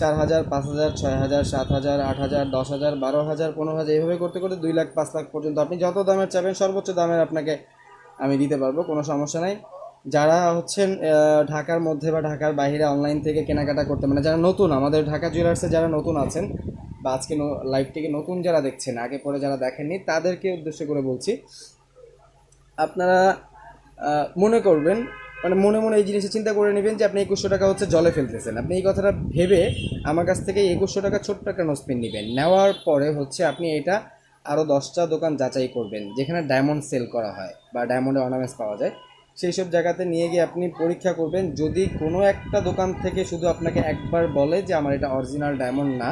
4,000, 5,000, 6,000, 7,000, 8,000, 10,000, 12,000, 15,000 এইভাবে করতে করতে 2 লাখ, 5 লাখ পর্যন্ত আপনি যত দামের চাবেন সর্বোচ্চ দামের আপনাকে আমি দিতে পারবো, কোনো সমস্যা নাই। যারা হচ্ছেন ঢাকার মধ্যে বা ঢাকার বাইরে অনলাইন থেকে কেনাকাটা করতে, মানে যারা নতুন আমাদের ঢাকা জুয়েলার্সে যারা নতুন আছেন বা আজকে লাইভটিকে নতুন যারা দেখছেন, আগে পরে যারা দেখেননি তাদেরকে উদ্দেশ্য করে বলছি, আপনারা মনে করবেন, মানে মনে মনে এই জিনিসটা চিন্তা করে নেবেন যে আপনি 2100 টাকা হচ্ছে জলে ফেলতেছেন। আপনি এই কথাটা ভেবে আমার কাছ থেকে 2100 টাকা ছোট্ট একটা নোসপিন নেবেন। নেওয়ার পরে হচ্ছে আপনি এটা আরও 10টা দোকান যাচাই করবেন যেখানে ডায়মন্ড সেল করা হয় বা ডায়মন্ডের অর্নামেন্টস পাওয়া যায়। সেই সব জায়গাতে নিয়ে গিয়ে আপনি পরীক্ষা করবেন। যদি কোনো একটা দোকান থেকে শুধু আপনাকে একবার বলে যে আমার এটা অরিজিনাল ডায়মন্ড না,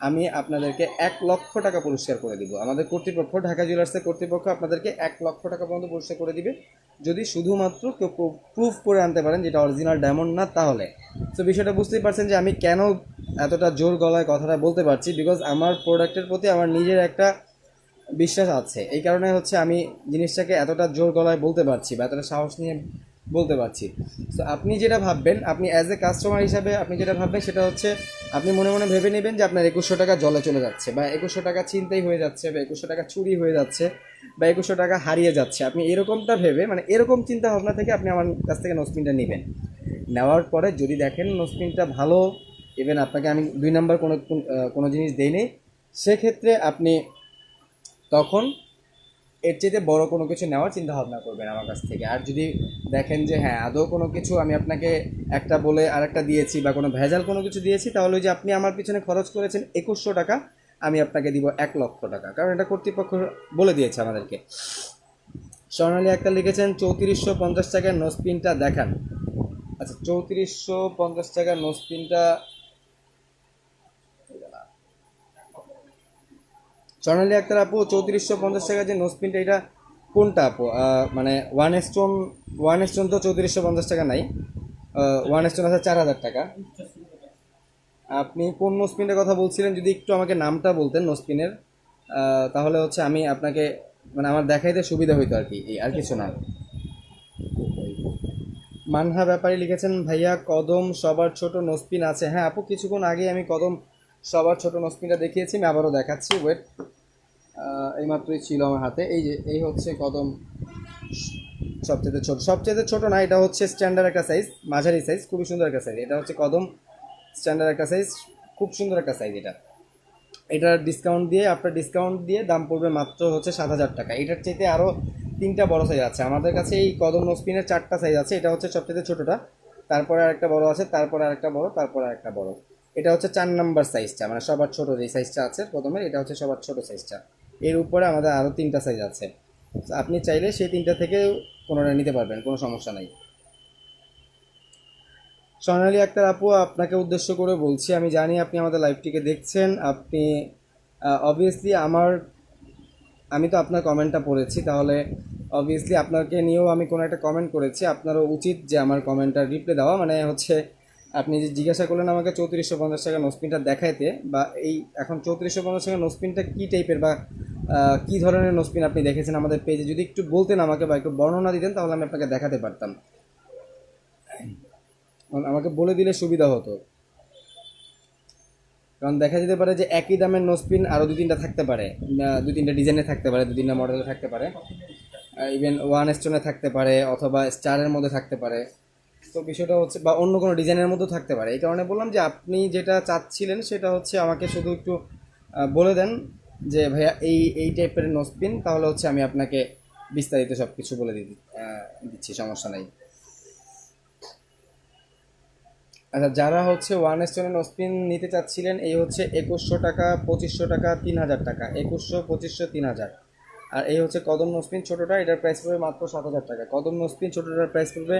আমি আপনাদেরকে 1,00,000 টাকা পুরস্কার করে দিব। আমাদের কর্তৃপক্ষ, ঢাকা জুয়েলার্সের কর্তৃপক্ষ আপনাদেরকে 1,00,000 টাকা পর্যন্ত পুরস্কার করে দিবে যদি শুধুমাত্র কেউ প্রুফ করে আনতে পারেন যেটা অরিজিনাল ডায়মন্ড না তাহলে। তো বিষয়টা বুঝতেই পারছেন যে আমি কেন এতটা জোর গলায় কথাটা বলতে পারছি, বিকজ আমার প্রোডাক্টের প্রতি আমার নিজের একটা বিশ্বাস আছে। এই কারণে হচ্ছে আমি জিনিসটাকে এতটা জোর গলায় বলতে পারছি বা এতটা সাহস নিয়ে বলতে পারছি। তো আপনি যেটা ভাববেন, আপনি অ্যাজ এ কাস্টমার হিসাবে আপনি যেটা ভাববেন সেটা হচ্ছে আপনি মনে মনে ভেবে নেবেন যে আপনার 2100 টাকা জলে চলে যাচ্ছে বা 2100 টাকা ছিনতাই হয়ে যাচ্ছে বা 2100 টাকা চুরি হয়ে যাচ্ছে বা 2100 টাকা হারিয়ে যাচ্ছে। আপনি এরকমটা ভেবে, মানে এরকম চিন্তা ভাবনা থেকে আপনি আমার কাছ থেকে নোসপিনটা নেবেন। নেওয়ার পরে যদি দেখেন নোসপিনটা ভালো, ইভেন আপনাকে আমি 2 নাম্বার কোনো জিনিস দেইনি, সেক্ষেত্রে আপনি তখন এর চেয়ে বড় কোনো কিছু নেওয়ার চিন্তা ভাবনা করবেন আমার কাছ থেকে। আর যদি দেখেন যে হ্যাঁ আদৌ কোনো কিছু আমি আপনাকে একটা বলে আরেকটা দিয়েছি বা কোনো ভেজাল কোনো কিছু দিয়েছি, তাহলে ওই যে আপনি আমার পিছনে খরচ করেছেন 2100 টাকা, আমি আপনাকে দিব 1,00,000 টাকা, কারণ এটা কর্তৃপক্ষ বলে দিয়েছে আমাদেরকে। স্বর্ণালী একটা লিখেছেন 3450 টাকার নোসপিনটা দেখান। আচ্ছা 3450 টাকার নোসপিনটা স্বর্ণালী আক্তার আপু 3450 টাকা যে নোসপিনটা, এটা কোনটা আপু? মানে ওয়ান স্টোন তো 3450 টাকা নাই, ওয়ান স্টোন আছে 4000 টাকা। আপনি কোন নোসপিনটার কথা বলছিলেন, যদি একটু আমাকে নামটা বলতেন নোসপিনের, তাহলে হচ্ছে আমি আপনাকে মানে আমার দেখাইতে সুবিধা হইতো আর কি, এই আর কিছু না। মানহা ব্যাপারী লিখেছেন, ভাইয়া কদম সবার ছোট নোসপিন আছে? হ্যাঁ আপু, কিছুক্ষণ আগে আমি কদম সবার ছোট নোসপিনটা দেখিয়েছি, আমি আবারও দেখাচ্ছি, ওয়েট। এইমাত্রই ছিল আমার হাতে, এই যে এই হচ্ছে কদম সবচেয়ে ছোট না, এটা হচ্ছে স্ট্যান্ডার্ড একটা সাইজ, মাঝারি সাইজ, খুবই সুন্দর একটা সাইজ। এটা হচ্ছে কদম স্ট্যান্ডার্ড একটা সাইজ, খুব সুন্দর একটা সাইজ। এটার ডিসকাউন্ট দিয়ে, আপনার ডিসকাউন্ট দিয়ে দাম পড়বে মাত্র হচ্ছে 7000 টাকা। এটার চাইতে আরও 3টা বড় সাইজ আছে আমাদের কাছে। এই কদম নোসপিনের 4টা সাইজ আছে, এটা হচ্ছে সবচেয়ে ছোটোটা, তারপরে আরেকটা বড় আছে, তারপরে আরেকটা বড়, তারপরে আরেকটা বড়। এটা হচ্ছে 4 নম্বর সাইজটা, মানে সবার ছোট যে সাইজটা আছে প্রথমের, এটা হচ্ছে সবার ছোট সাইজটা। এর উপরে আমাদের আরও 3টা সাইজ আছে, তো আপনি চাইলে সেই 3টা থেকে কোনোটা নিতে পারবেন, কোনো সমস্যা নাই। সোনালী আক্তার আপু, আপনাকে উদ্দেশ্য করে বলছি, আমি জানি আপনি আমাদের লাইভটিকে দেখছেন। আপনি অবভিয়াসলি আমি তো আপনার কমেন্টটা পড়েছি, তাহলে অবভিয়াসলি আপনাকে নিয়েও আমি কোনো একটা কমেন্ট করেছি, আপনারও উচিত যে আমার কমেন্টটা রিপ্লাই দেওয়া। মানে হচ্ছে আপনি যে জিজ্ঞাসা করলেন আমাকে 3450 টাকা নোসপিনটা দেখাইতে, বা এই এখন 3450 টাকা নোসপিনটা কী টাইপের বা কী ধরনের নোসপিন আপনি দেখেছেন আমাদের পেজে, যদি একটু বলতেন আমাকে বা একটু বর্ণনা দিতেন, তাহলে আমি আপনাকে দেখাতে পারতাম। আমাকে বলে দিলে সুবিধা হতো, কারণ দেখা যেতে পারে যে একই দামের নোসপিন আরও 2-3টা থাকতে পারে, 2-3টা ডিজাইনে থাকতে পারে, 2-3টা মডেলে থাকতে পারে, ইভেন ওয়ান স্টোনে থাকতে পারে, অথবা স্টারের মধ্যে থাকতে পারে। তো বিষয়টা হচ্ছে, বা অন্য কোনো ডিজাইনের মধ্যেও থাকতে পারে। এই কারণে বললাম যে আপনি যেটা চাচ্ছিলেন সেটা হচ্ছে আমাকে শুধু একটু বলে দেন যে ভাইয়া এই এই টাইপের নোসপিন, তাহলে হচ্ছে আমি আপনাকে বিস্তারিত সব কিছু বলে দিচ্ছি, সমস্যা নাই। আচ্ছা, যারা হচ্ছে ওয়ান স্টোনের নোসপিন নিতে চাচ্ছিলেন, এই হচ্ছে 2100 টাকা, 2500 টাকা, 3000 টাকা, 2100, 2500, 3000। আর এই হচ্ছে কদম নোসপিন ছোটোটা, এটার প্রাইস পড়বে মাত্র 7000 টাকা। কদম নোসপিন ছোটোটার প্রাইস পড়বে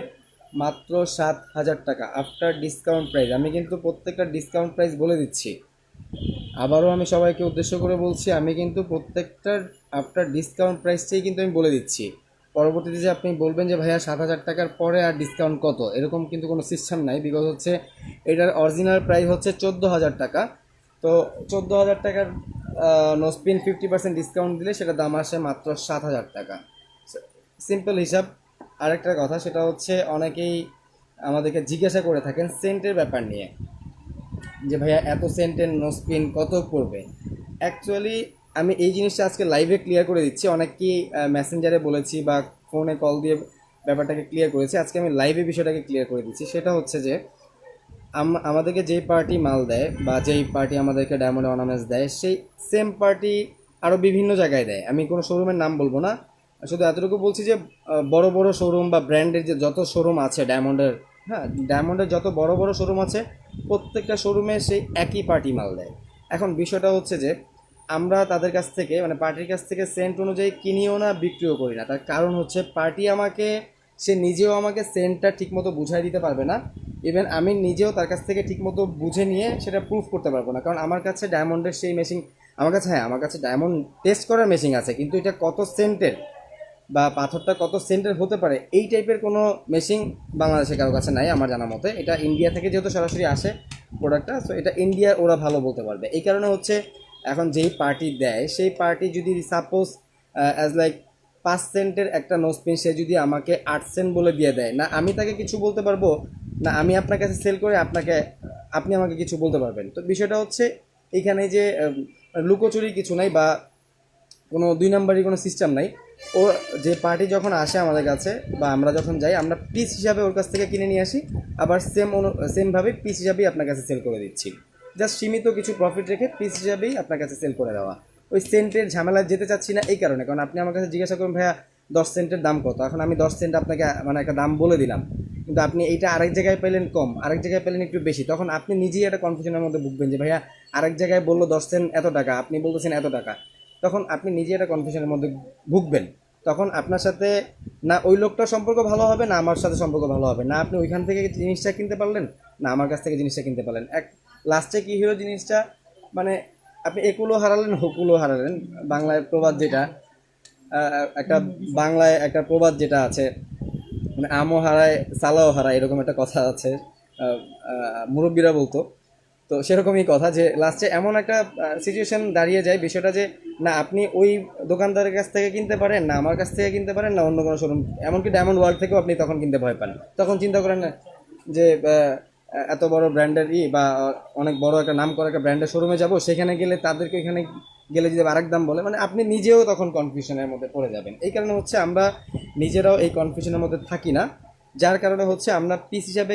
মাত্র 7000 টাকা আফটার ডিসকাউন্ট প্রাইস। আমি কিন্তু প্রত্যেকটা ডিসকাউন্ট প্রাইস বলে দিচ্ছি, আবারও আমি সবাইকে উদ্দেশ্য করে বলছি, আমি কিন্তু প্রত্যেকটার আফটার ডিসকাউন্ট প্রাইসটাই কিন্তু আমি বলে দিচ্ছি। পরবর্তীতে যে আপনি বলবেন যে ভাইয়া 7000 টাকার পরে আর ডিসকাউন্ট কত, এরকম কিন্তু কোনো সিস্টেম নাই। বিকজ হচ্ছে এটার অরিজিনাল প্রাইস হচ্ছে 14000 টাকা। তো 14000 টাকার নোসপিন 50% ডিসকাউন্ট দিলে সেটা দাম আসে মাত্র 7000 টাকা। সিম্পল হিসাব। আরেকটা কথা, সেটা হচ্ছে অনেকেই আমাদেরকে জিজ্ঞাসা করে থাকেন সেন্টের ব্যাপার নিয়ে, যে ভাইয়া এত সেন্টের নোসপিন কত পড়বে। অ্যাকচুয়ালি আমি এই জিনিসটা আজকে লাইভে ক্লিয়ার করে দিচ্ছি, অনেককেই মেসেঞ্জারে বলেছি বা ফোনে কল দিয়ে ব্যাপারটাকে ক্লিয়ার করেছি, আজকে আমি লাইভে বিষয়টাকে ক্লিয়ার করে দিচ্ছি। সেটা হচ্ছে যে আমাদেরকে যেই পার্টি মাল দেয় বা যেই পার্টি আমাদেরকে ডায়মন্ড অর্নামেন্টস দেয়, সেই সেম পার্টি আরও বিভিন্ন জায়গায় দেয়। আমি কোনো শোরুমের নাম বলবো না, শুধু এতটুকু বলছি যে বড় বড় শোরুম বা ব্র্যান্ডের যে যত শোরুম আছে ডায়মন্ডের, হ্যাঁ ডায়মন্ডের যত বড় বড় শোরুম আছে, প্রত্যেকটা শোরুমে সেই একই পার্টি মাল দেয়। এখন বিষয়টা হচ্ছে যে আমরা তাদের কাছ থেকে, মানে পার্টির কাছ থেকে সেন্ট অনুযায়ী কিনিও না, বিক্রিও করি না। তার কারণ হচ্ছে পার্টি আমাকে, সে নিজেও আমাকে সেন্টটা ঠিকমতো বুঝাই দিতে পারবে না, ইভেন আমি নিজেও তার কাছ থেকে ঠিকমতো বুঝে নিয়ে সেটা প্রুফ করতে পারবো না। কারণ আমার কাছে ডায়মন্ডের সেই মেশিন আমার কাছে, হ্যাঁ আমার কাছে ডায়মন্ড টেস্ট করার মেশিন আছে, কিন্তু এটা কত সেন্টের বা পাথরটা কত সেন্টের হতে পারে এই টাইপের কোনো মেশিন বাংলাদেশে কারো কাছে নাই আমার জানা মতে। এটা ইন্ডিয়া থেকে যেহেতু সরাসরি আসে প্রোডাক্টটা, সো এটা ইন্ডিয়া, ওরা ভালো বলতে পারবে। এই কারণে হচ্ছে এখন যেই পার্টি দেয়, সেই পার্টি যদি সাপোজ অ্যাজ লাইক 5 সেন্টের একটা নোসপিন সে যদি আমাকে 8 সেন্ট বলে দিয়ে দেয়, না আমি তাকে কিছু বলতে পারবো, না আমি আপনার কাছে সেল করে আপনি আমাকে কিছু বলতে পারবেন। তো বিষয়টা হচ্ছে এইখানে যে লুকোচুরি কিছু নাই বা কোনো 2 নম্বরই কোনো সিস্টেম নাই। ও যে পার্টি যখন আসে আমাদের কাছে বা আমরা যখন যাই, আমরা পিস হিসাবে ওর কাছ থেকে কিনে নিয়ে আসি, আবার সেমভাবে পিস হিসাবেই আপনার কাছে সেল করে দিচ্ছি। জাস্ট সীমিত কিছু প্রফিট রেখে পিস হিসাবেই আপনার কাছে সেল করে দেওয়া। ওই সেন্টের ঝামেলায় যেতে চাচ্ছি না এই কারণে, কারণ আপনি আমার কাছে জিজ্ঞাসা করুন ভাইয়া 10 সেন্টের দাম কত, এখন আমি 10 সেন্ট আপনাকে মানে একটা দাম বলে দিলাম, কিন্তু আপনি এইটা আরেক জায়গায় পেলেন কম, আরেক জায়গায় পেলেন একটু বেশি, তখন আপনি নিজেই একটা কনফিউশনের মধ্যে ভুগবেন যে ভাইয়া আরেক জায়গায় বললো 10 সেন্ট এত টাকা, আপনি বলতেছেন এত টাকা, তখন আপনি নিজে একটা কনফিউশনের মধ্যে ভুগবেন। তখন আপনার সাথে না ওই লোকটার সম্পর্ক ভালো হবে, না আমার সাথে সম্পর্ক ভালো হবে, না আপনি ওইখান থেকে জিনিসটা কিনতে পারলেন, না আমার কাছ থেকে জিনিসটা কিনতে পারলেন। লাস্টে কী হলো জিনিসটা, মানে আপনি একুলো হারালেন হকুলো হারালেন, বাংলায় প্রবাদ যেটা, একটা বাংলায় একটা প্রবাদ যেটা আছে, মানে আমও হারায় সালাও হারায়, এরকম একটা কথা আছে, মুরব্বীরা বলতো। তো সেরকমই কথা যে লাস্টে এমন একটা সিচুয়েশন দাঁড়িয়ে যায় বিষয়টা যে না আপনি ওই দোকানদারের কাছ থেকে কিনতে পারেন, না আমার কাছ থেকে কিনতে পারেন, না অন্য কোনো শোরুম, এমনকি ডায়মন্ড ওয়ার্ল্ড থেকেও আপনি তখন কিনতে ভয় পান। তখন চিন্তা করেন না যে এত বড় ব্র্যান্ডের বা অনেক বড় একটা নাম করা একটা ব্র্যান্ডের শোরুমে যাব, সেখানে গেলে তাদেরকে এখানে গেলে যদি আরেক দাম বলে, মানে আপনি নিজেও তখন কনফিউশনের মধ্যে পড়ে যাবেন। এই কারণে হচ্ছে আমরা নিজেরাও এই কনফিউশনের মধ্যে থাকি না, যার কারণে হচ্ছে আমরা পিস হিসাবে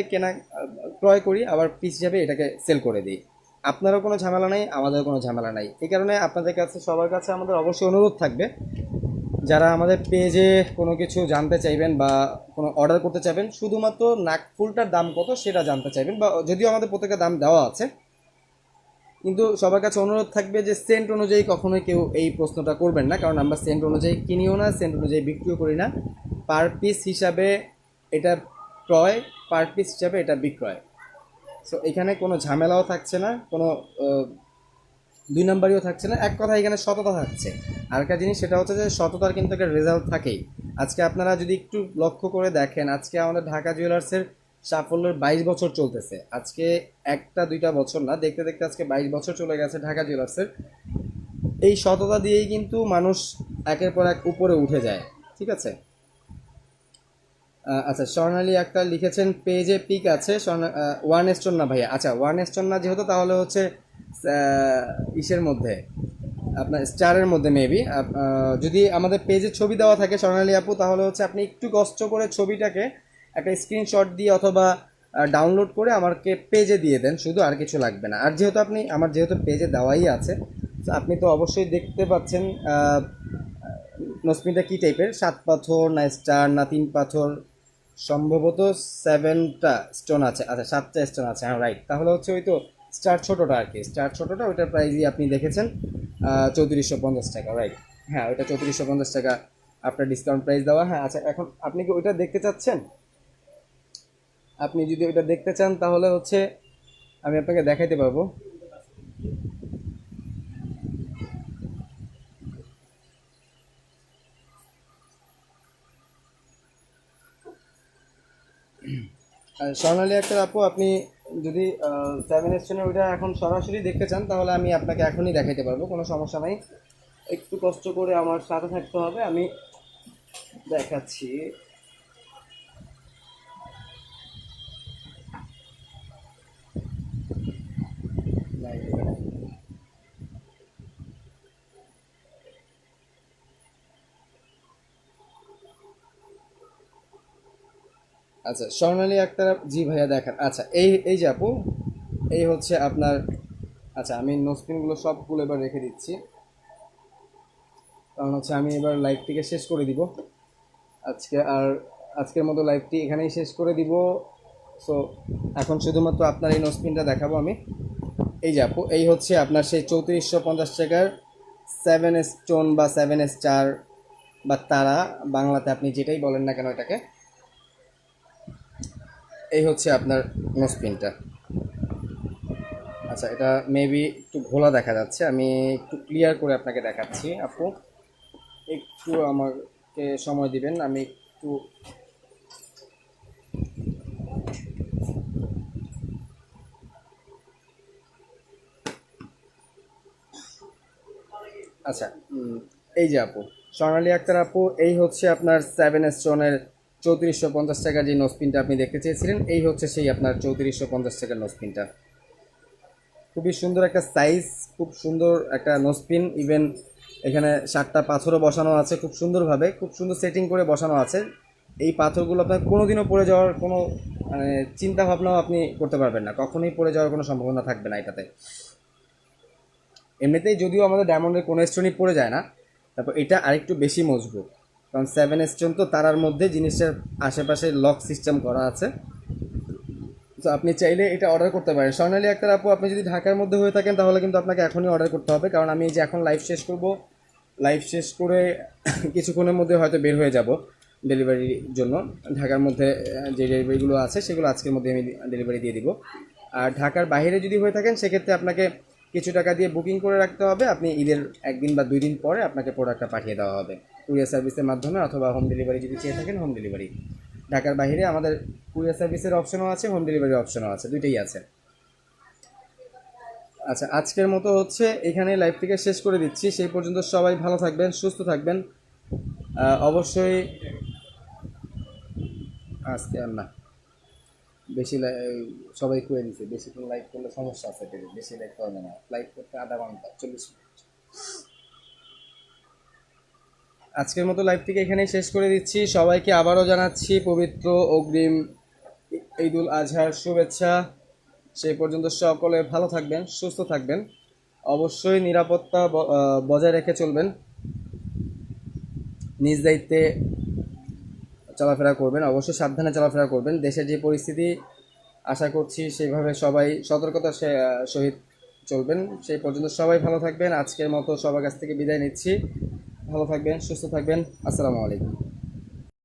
ক্রয় করি, আবার পিস হিসাবে এটাকে সেল করে দিই। আপনারও কোনো ঝামেলা নাই, আমাদেরও কোনো ঝামেলা নাই। এই কারণে আপনাদের কাছে, সবার কাছে আমাদের অবশ্যই অনুরোধ থাকবে, যারা আমাদের পেজে কোনো কিছু জানতে চাইবেন বা কোনো অর্ডার করতে চাইবেন, শুধুমাত্র নাকফুলটার দাম কত সেটা জানতে চাইবেন, বা যদিও আমাদের প্রত্যেকের দাম দেওয়া আছে, কিন্তু সবার কাছে অনুরোধ থাকবে যে সেন্ট অনুযায়ী কখনোই কেউ এই প্রশ্নটা করবেন না, কারণ আমরা সেন্ট অনুযায়ী কিনিও না, সেন্ট অনুযায়ী বিক্রিও করি না। পার পিস হিসাবে এটা ক্রয়, পার পিস হিসাবে এটা বিক্রয়। সো এখানে কোনো ঝামেলাও থাকছে না, কোনো দুই নাম্বারিও থাকছে না, এক কথা এখানে সততা থাকছে। আর একটা জিনিস সেটা হচ্ছে যে সততার কিন্তু একটা রেজাল্ট থাকেই। আজকে আপনারা যদি একটু লক্ষ্য করে দেখেন, আজকে আমাদের ঢাকা জুয়েলার্সের সাফল্যের 22 বছর চলতেছে। আজকে একটা দুইটা বছর না, দেখতে দেখতে আজকে 22 বছর চলে গেছে ঢাকা জুয়েলার্সের। এই সততা দিয়েই কিন্তু মানুষ একের পর এক উপরে উঠে যায়। ঠিক আছে। আচ্ছা, স্বর্ণালী একটা লিখেছেন পেজে পিক আছে, ওয়ান স্টোন না ভাইয়া, আচ্ছা ওয়ান স্টোন না যেহেতু, তাহলে হচ্ছে ইসের মধ্যে, আপনার স্টারের মধ্যে মেবি। যদি আমাদের পেজে ছবি দেওয়া থাকে স্বর্ণালী আপু, তাহলে হচ্ছে আপনি একটু কষ্ট করে ছবিটাকে একটা স্ক্রিনশট দিয়ে অথবা ডাউনলোড করে আমাকে পেজে দিয়ে দেন, শুধু, আর কিছু লাগবে না। আর যেহেতু আপনি আমার যেহেতু পেজে দেওয়াই আছে, তো আপনি তো অবশ্যই দেখতে পাচ্ছেন নসপিনটা কী টাইপের, 7 পাথর না স্টার না 3 পাথর, সম্ভবত 7টা স্টোন আছে, আচ্ছা 7টা স্টোন আছে, হ্যাঁ রাইট। তাহলে হচ্ছে ওই তো স্টার ছোটোটা আর কি, স্টার ছোটোটা, ওইটার প্রাইসই আপনি দেখেছেন 3450 টাকা, রাইট। হ্যাঁ ওইটা 3450 টাকা আপনার ডিসকাউন্ট প্রাইস দেওয়া। হ্যাঁ আচ্ছা, এখন আপনি কি ওইটা দেখতে চাচ্ছেন? আপনি যদি ওইটা দেখতে চান তাহলে হচ্ছে আমি আপনাকে দেখাইতে পারবো। আর স্বর্ণালী একটা আপু, আপনি যদি 7 স্টোনের ওইটা এখন সরাসরি দেখতে চান তাহলে আমি আপনাকে এখনই দেখাইতে পারবো, কোনো সমস্যা নাই। একটু কষ্ট করে আমার সাথে থাকতে হবে, আমি দেখাচ্ছি। আচ্ছা স্বর্ণালী আক্তার, জি ভাইয়া দেখান। আচ্ছা এই এই যে আপু, এই হচ্ছে আপনার, আচ্ছা আমি নোসপিনগুলো সবগুলো এবার রেখে দিচ্ছি, কারণ হচ্ছে আমি এবার লাইভটিকে শেষ করে দিব আজকে। আর আজকের মতো লাইভটি এখানেই শেষ করে দিব। সো এখন শুধুমাত্র আপনার এই নোসপিনটা দেখাবো আমি। এই যে আপু, এই হচ্ছে আপনার সেই 3450 টাকার 7 স্টোন বা 7 স্টার বা তারা, বাংলাতে আপনি যেটাই বলেন না কেন এটাকে। এই হচ্ছে আপনার নোসপিনটা। আচ্ছা এটা মেবি একটু ঘোলা দেখা যাচ্ছে, আমি একটু ক্লিয়ার করে আপনাকে দেখাচ্ছি আপু, একটু আমাকে সময় দিবেন, আমি একটু, আচ্ছা এই যে আপু, স্বর্ণালী আক্তার আপু, এই হচ্ছে আপনার 7 স্টোনের 3450 টাকার যে নোসপিনটা আপনি দেখতে চেয়েছিলেন, এই হচ্ছে সেই আপনার 3450 টাকার নোসপিনটা। খুবই সুন্দর একটা সাইজ, খুব সুন্দর একটা নোসপিন, ইভেন এখানে 7টা পাথরও বসানো আছে খুব সুন্দরভাবে, খুব সুন্দর সেটিং করে বসানো আছে। এই পাথরগুলো আপনার কোনোদিনও পড়ে যাওয়ার কোনো মানে চিন্তা ভাবনাও আপনি করতে পারবেন না, কখনোই পড়ে যাওয়ার কোনো সম্ভাবনা থাকবে না এটাতে। এমনিতেই যদিও আমাদের ডায়মন্ডের কোনো স্টোনই পড়ে যায় না, তারপর এটা আরেকটু বেশি মজবুত, কারণ 7 স্টোন তো তারার মধ্যে জিনিসটার আশেপাশে লক সিস্টেম করা আছে। তো আপনি চাইলে এটা অর্ডার করতে পারেন। স্বর্ণালী আক্তার আপু, আপনি যদি ঢাকার মধ্যে হয়ে থাকেন তাহলে কিন্তু আপনাকে এখনই অর্ডার করতে হবে, কারণ আমি এই যে এখন লাইভ শেষ করব, লাইভ শেষ করে কিছুক্ষণের মধ্যে হয়তো বের হয়ে যাব ডেলিভারির জন্য। ঢাকার মধ্যে যে ডেলিভারিগুলো আছে সেগুলো আজকের মধ্যে আমি ডেলিভারি দিয়ে দিব। আর ঢাকার বাইরে যদি হয়ে থাকেন সেক্ষেত্রে আপনাকে কিছু টাকা দিয়ে বুকিং করে রাখতে হবে, আপনি ঈদের 1 দিন বা 2 দিন পরে আপনাকে প্রোডাক্টটা পাঠিয়ে দেওয়া হবে কুরিয়ার সার্ভিসের মাধ্যমে, অথবা হোম ডেলিভারি যদি চেয়ে থাকেন হোম ডেলিভারি। ঢাকার বাইরে আমাদের কুরিয়ার সার্ভিসের অপশনও আছে, হোম ডেলিভারির অপশনও আছে, দুইটাই আছে। আচ্ছা, আজকের মতো হচ্ছে এখানে লাইভটিকে শেষ করে দিচ্ছি। সেই পর্যন্ত সবাই ভালো থাকবেন, সুস্থ থাকবেন। অবশ্যই আজকে আর না, বেশি সবাই করে দিচ্ছে, বেশিক্ষণ লাইভ করলে সমস্যা আছে, বেশি লাইভ করবে না, লাইভ করতে আধা ঘন্টা 40 মিনিট। আজকের মতো লাইভটিকে এখানেই শেষ করে দিচ্ছি। সবাইকে আবারও জানাচ্ছি পবিত্র অগ্রিম ঈদুল আজহার শুভেচ্ছা। সেই পর্যন্ত সকলে ভালো থাকবেন, সুস্থ থাকবেন, অবশ্যই নিরাপত্তা বজায় রেখে চলবেন, নিজ দায়িত্বে চলাফেরা করবেন, অবশ্যই সাবধানে চলাফেরা করবেন। দেশের যে পরিস্থিতি, আশা করছি সেইভাবে সবাই সতর্কতার সহিত চলবেন। সেই পর্যন্ত সবাই ভালো থাকবেন। আজকের মতো সবার কাছ থেকে বিদায় নিচ্ছি। ভালো থাকবেন, সুস্থ থাকবেন। আসসালামু আলাইকুম।